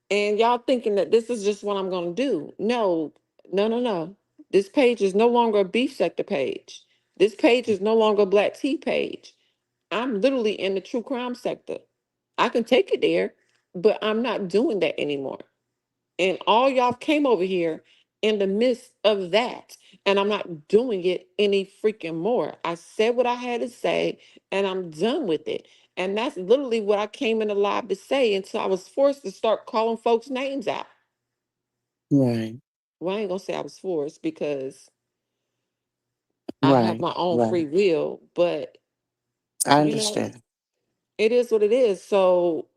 and y'all thinking that this is just what I'm going to do. No, no, no, no. This page is no longer a beef sector page. This page is no longer a black tea page. I'm literally in the true crime sector. I can take it there, but I'm not doing that anymore. And all y'all came over here in the midst of that. And I'm not doing it any freaking more. I said what I had to say and I'm done with it. And that's literally what I came in the live to say. And so I was forced to start calling folks' names out. Right. Well, I ain't gonna say I was forced because I have Right. my own Right. free will, but I you know, understand. it is what it is. So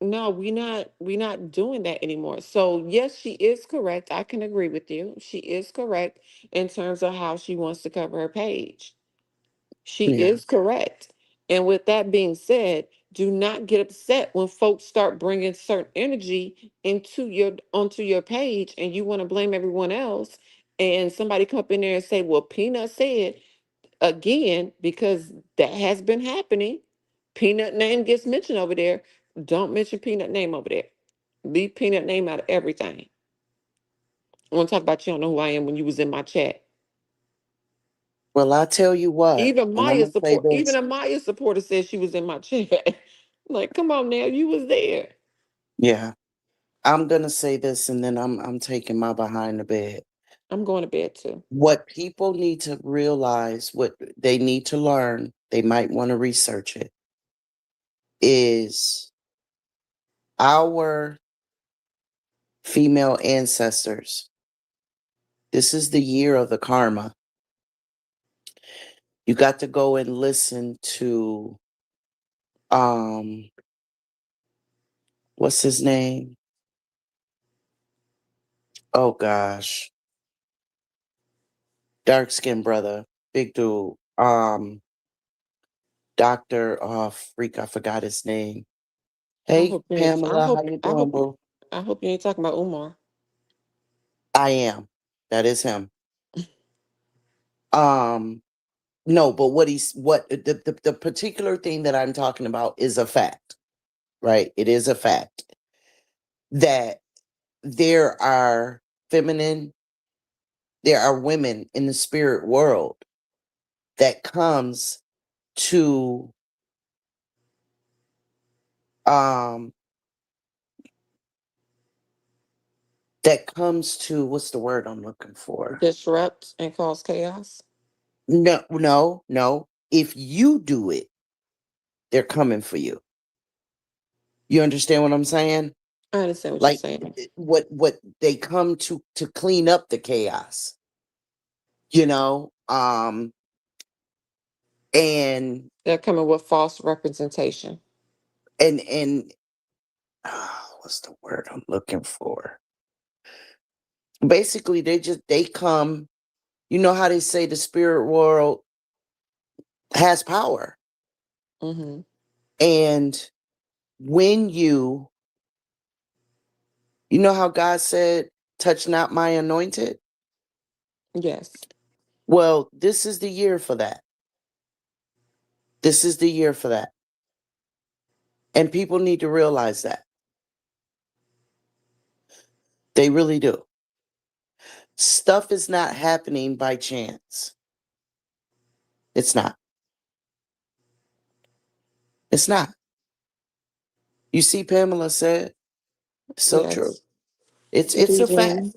no, we not doing that anymore. So yes, she is correct. I can agree with you. She is correct in terms of how she wants to cover her page. She Yeah. is correct. And with that being said, do not get upset when folks start bringing certain energy onto your page and you want to blame everyone else and somebody come up in there and say, "Well, Peanut said," again, because that has been happening. Peanut name gets mentioned over there. Don't mention Peanut name over there. Leave Peanut name out of everything. I want to talk about you don't know who I am when you was in my chat. Well, I tell you what, and I'm gonna say Even this. a Maya supporter said she was in my chat. Like, come on now, you was there. Yeah. I'm gonna say this, and then I'm taking my behind the bed. I'm going to bed too. What people need to realize, what they need to learn, they might want to research it, is our female ancestors. This is the year of the karma. You got to go and listen to um what's his name? Oh gosh. Dark skinned brother, big dude. Doctor, oh freak, I forgot his name. I Hey hope you ain't. Pamela, how you doing, boo? I hope you ain't talking about Umar. I am. That is him. Um, no, but the particular thing that I'm talking about is a fact, right? It is a fact that there are feminine, there are women in the spirit world that comes to um what's the word I'm looking for? Disrupt and cause chaos. No, no, no. If you do it, they're coming for you. You understand what I'm saying? I understand what you're Like saying. what they come to clean up the chaos, you know? And They're coming with false representation. and what's the word I'm looking for? Basically, they come, you know how they say the spirit world has power. Mm-hmm. And when you know how God said, touch not my anointed? Yes. Well, this is the year for that. This is the year for that. And people need to realize that. They really do. Stuff is not happening by chance. It's not. It's not. You see, Pamela said, so true. Yes. Good It's a fact. evening.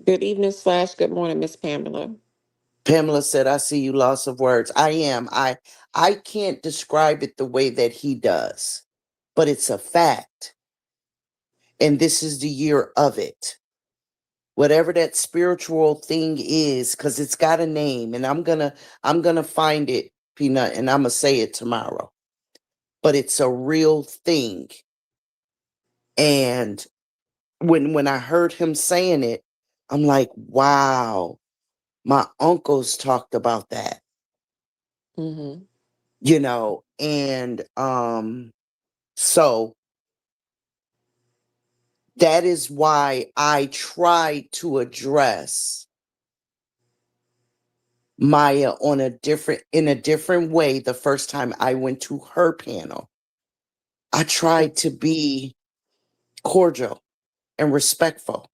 Good evening slash good morning, Miss Pamela. Pamela said, I see you loss of words. I am. I can't describe it the way that he does, but it's a fact. And this is the year of it. Whatever that spiritual thing is, because it's got a name, and I'm gonna find it, Peanut, and I'm gonna say it tomorrow. But it's a real thing. And when I heard him saying it, I'm like, wow, my uncles talked about that, Mm-hmm. and so that is why I tried to address Maya in a different way the first time I went to her panel. I tried to be cordial and respectful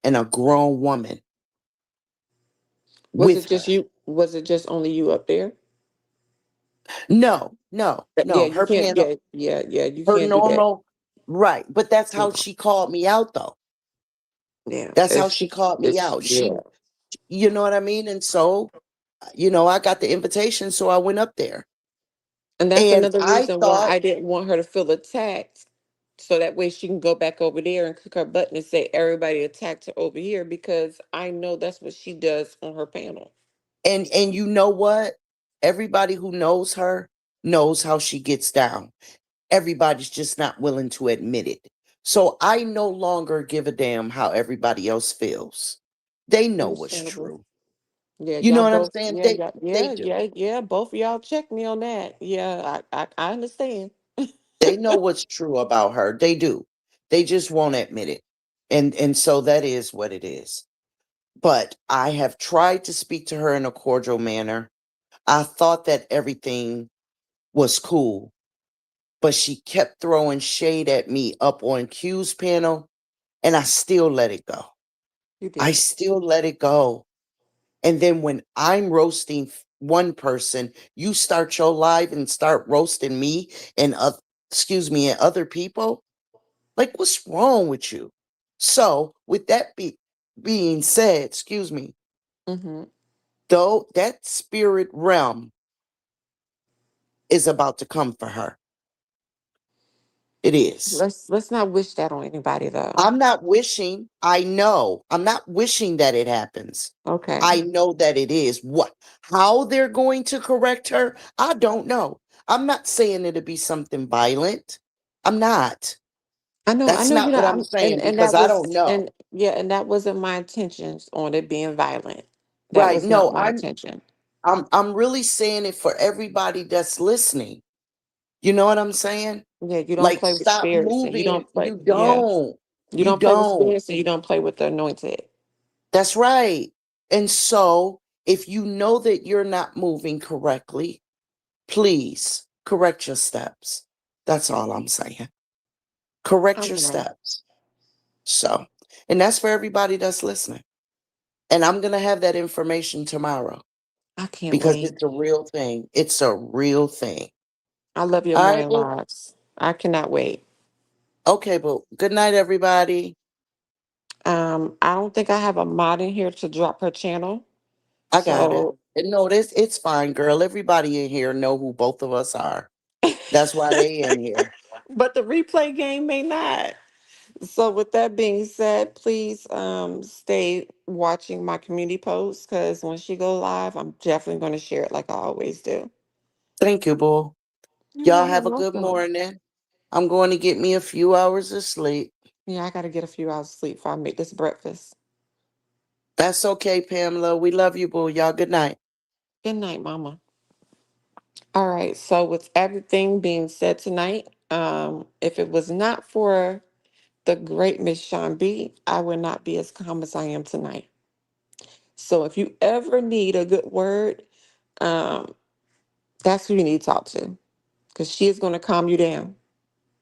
and a grown woman Was it with just her. you? Was it just only you up there? No, no, Yeah, no. you Her can't. panel, Yeah. You her can't do that. normal, right. But that's how No. she called me out though. Yeah. That's how she called me It's out. yeah. You know what I mean? And so, I got the invitation, so I went up there. And that's And another I reason why thought, I didn't want her to feel attacked. So that way she can go back over there and click her button and say everybody attacked her over here, because I know that's what she does on her panel. and you know what? Everybody who knows her knows how she gets down. Everybody's just not willing to admit it. So I no longer give a damn how everybody else feels. They know what's Understandable. true. Yeah, You y'all know what I'm both. saying? Yeah, They yeah, they yeah, do. yeah, yeah. Both of y'all check me on that. Yeah, I understand. They know what's true about her. They do. They just won't admit it. And so that is what it is. But I have tried to speak to her in a cordial manner. I thought that everything was cool, but she kept throwing shade at me up on Q's panel, and I still let it go. You I did. still let it go. And then when I'm roasting one person, you start your live and start roasting me and and other people. Like, what's wrong with you? So, with that being said, Mm-hmm. though that spirit realm is about to come for her. It is. Let's not wish that on anybody though. I'm not wishing, I know. I'm not wishing that it happens. Okay. I know that it is. How they're going to correct her, I don't know. I'm not saying it'll be something violent. I'm not. I That's know you're not what not. I'm saying And because that I don't was, know. and yeah, and that wasn't my intentions on it being violent. That Right. was not No, my intention. I'm really saying it for everybody that's listening. You know what I'm saying? Yeah, you don't Like, play with stop spirits, and you moving. don't play. You Yeah, don't. you You don't play with don't. spirits, and you don't play with the anointed. That's right. And so, if you know that you're not moving correctly, please correct your steps. That's all I'm saying. Correct your Okay. steps. So, and that's for everybody that's listening. And I'm going to have that information tomorrow I can't because wait. it's a real thing. It's a real thing. I love your All right, morning boo. lives. I cannot wait. Okay, boo. Good night, everybody. I don't think I have a mod in here to drop her channel. I got it. So, And no, it's fine, girl. Everybody in here know who both of us are. That's why they in here. but the replay game may not. So, with that being said, please stay watching my community posts, because when she go live, I'm definitely going to share it like I always do. Thank you, boo. Yeah, Y'all you're have a good welcome. morning. I'm going to get me a few hours of sleep. Yeah, I got to get a few hours of sleep before I make this breakfast. That's okay, Pamela. We love you, boo. Y'all good night. Good night, Mama. All right. So, with everything being said tonight, if it was not for the great Miss Sean B, I would not be as calm as I am tonight. So, if you ever need a good word, um, that's who you need to talk to, because she is going to calm you down.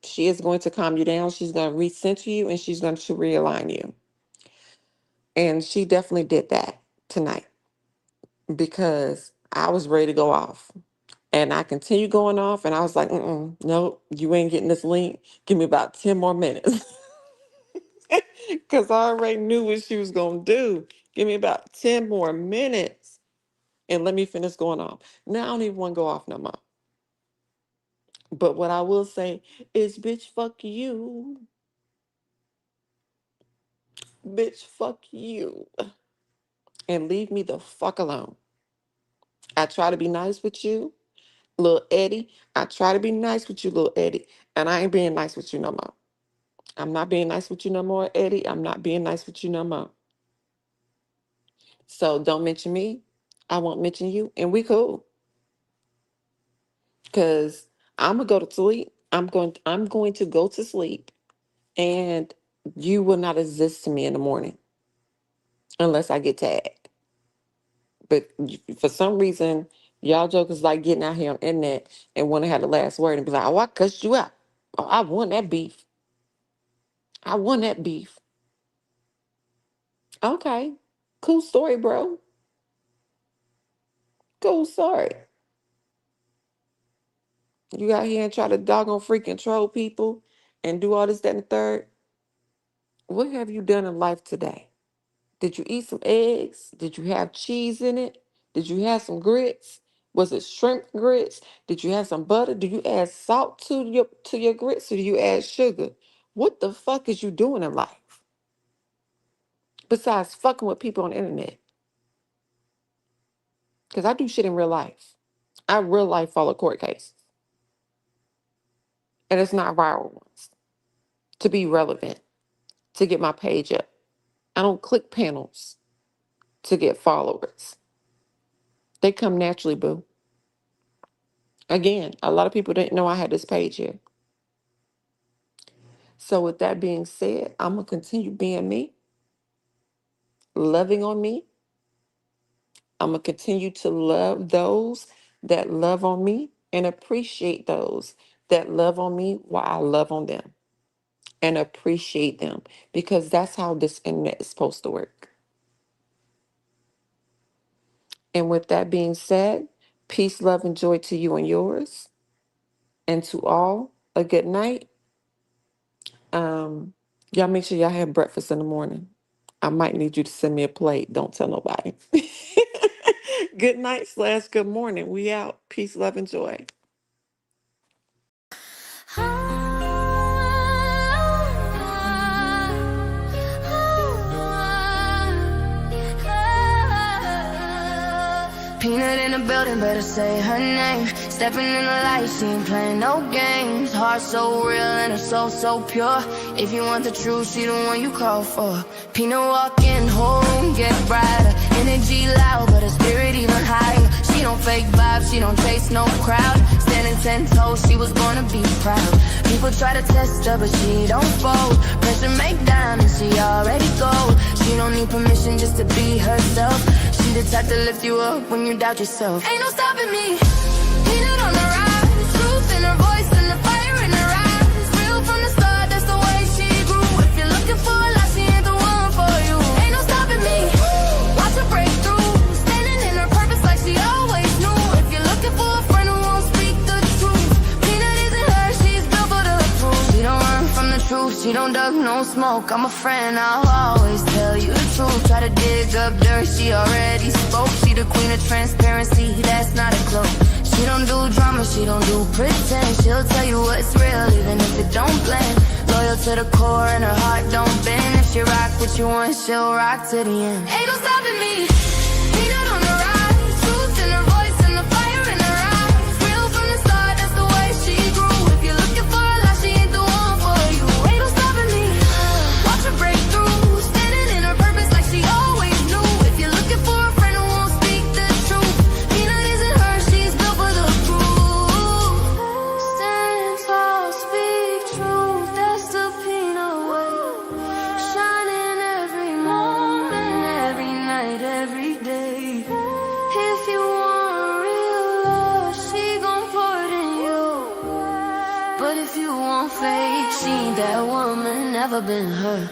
She is going to calm you down. She's going to recenter you, and she's going to realign you. And she definitely did that tonight, because I was ready to go off. And I continued going off, and I was like, no, you ain't getting this link. Give me about 10 more minutes. Because I already knew what she was going to do. Give me about 10 more minutes and let me finish going off. Now I don't even want to go off no more. But what I will say is, bitch, fuck you. Bitch, fuck you. And leave me the fuck alone. I try to be nice with you, little Eddie. I try to be nice with you, little Eddie. And I ain't being nice with you no more. I'm not being nice with you no more, Eddie. I'm not being nice with you no more. So don't mention me. I won't mention you. And we cool. Cause I'm gonna go to sleep. I'm going to go to sleep, and you will not exist to me in the morning unless I get tagged. But for some reason, y'all jokers like getting out here on the internet and want to have the last word and be like, "Oh, I cussed you out. Oh, I won that beef. I won that beef." Okay, cool story, bro. Cool story. You out here and try to doggone freaking troll people and do all this, that, and the third. What have you done in life today? Did you eat some eggs? Did you have cheese in it? Did you have some grits? Was it shrimp grits? Did you have some butter? Do you add salt to your grits or do you add sugar? What the fuck is you doing in life? Besides fucking with people on the internet. Because I do shit in real life. I real life follow court cases. And it's not viral ones. To be relevant. To get my page up. I don't click panels to get followers. They come naturally, boo. Again, a lot of people didn't know I had this page here. So with that being said, I'm going to continue being me, loving on me. I'm going to continue to love those that love on me and appreciate those that love on me while I love on them and appreciate them because that's how this internet is supposed to work. And with that being said, peace, love, and joy to you and yours. And to all, a good night. Y'all make sure y'all have breakfast in the morning. I might need you to send me a plate. Don't tell nobody. Good night / good morning. We out. Peace, love, and joy. Peanut in the building, better say her name. Stepping in the light, she ain't playing no games. Heart so real and her soul so pure. If you want the truth, she the one you call for. Peanut walking, whole room get brighter. Energy loud, but her spirit even higher. She don't fake vibes, she don't chase no crowd. Standing 10 toes, she was gonna be proud. People try to test her, but she don't fold. Pressure make diamonds, she already gold. She don't need permission just to be herself. She the type to lift you up when you doubt yourself. Ain't no stopping me. Peanut on the rise, truth in her voice and the fire in her eyes. Real from the start, that's the way she grew. If you're looking for a lot, she ain't the one for you. Ain't no stopping me. Watch her break through, standing in her purpose like she always knew. If you're looking for a friend who won't speak the truth, Peanut isn't her, she's built for the truth. She don't run from the truth, she don't duck no smoke. I'm a friend, I'll always tell you the truth. Try to dig up dirt, she already spoke. She the queen of transparency, that's not a cloak. She don't do drama, she don't do pretend. She'll tell you what's real, even if it don't blend. Loyal to the core and her heart don't bend. If she rock what you want, she'll rock to the end. Ain't no stopping me. Peanut on the rise, truth in her voice and the fire in her eyes. Real from the start, that's the way she grew. If you're looking for a lot, she ain't the one for you. Ain't no stopping me. Watch her break through, standing in her purpose like she always knew. If you're looking for a friend who won't speak the truth, Peanut isn't her, she's built for the truth. Stand tall, speak truth, that's the Peanut way. Shining every moment, every night, every day. If you want real love, she gon' pour it in you. But if you want fake, she ain't that woman, never been her.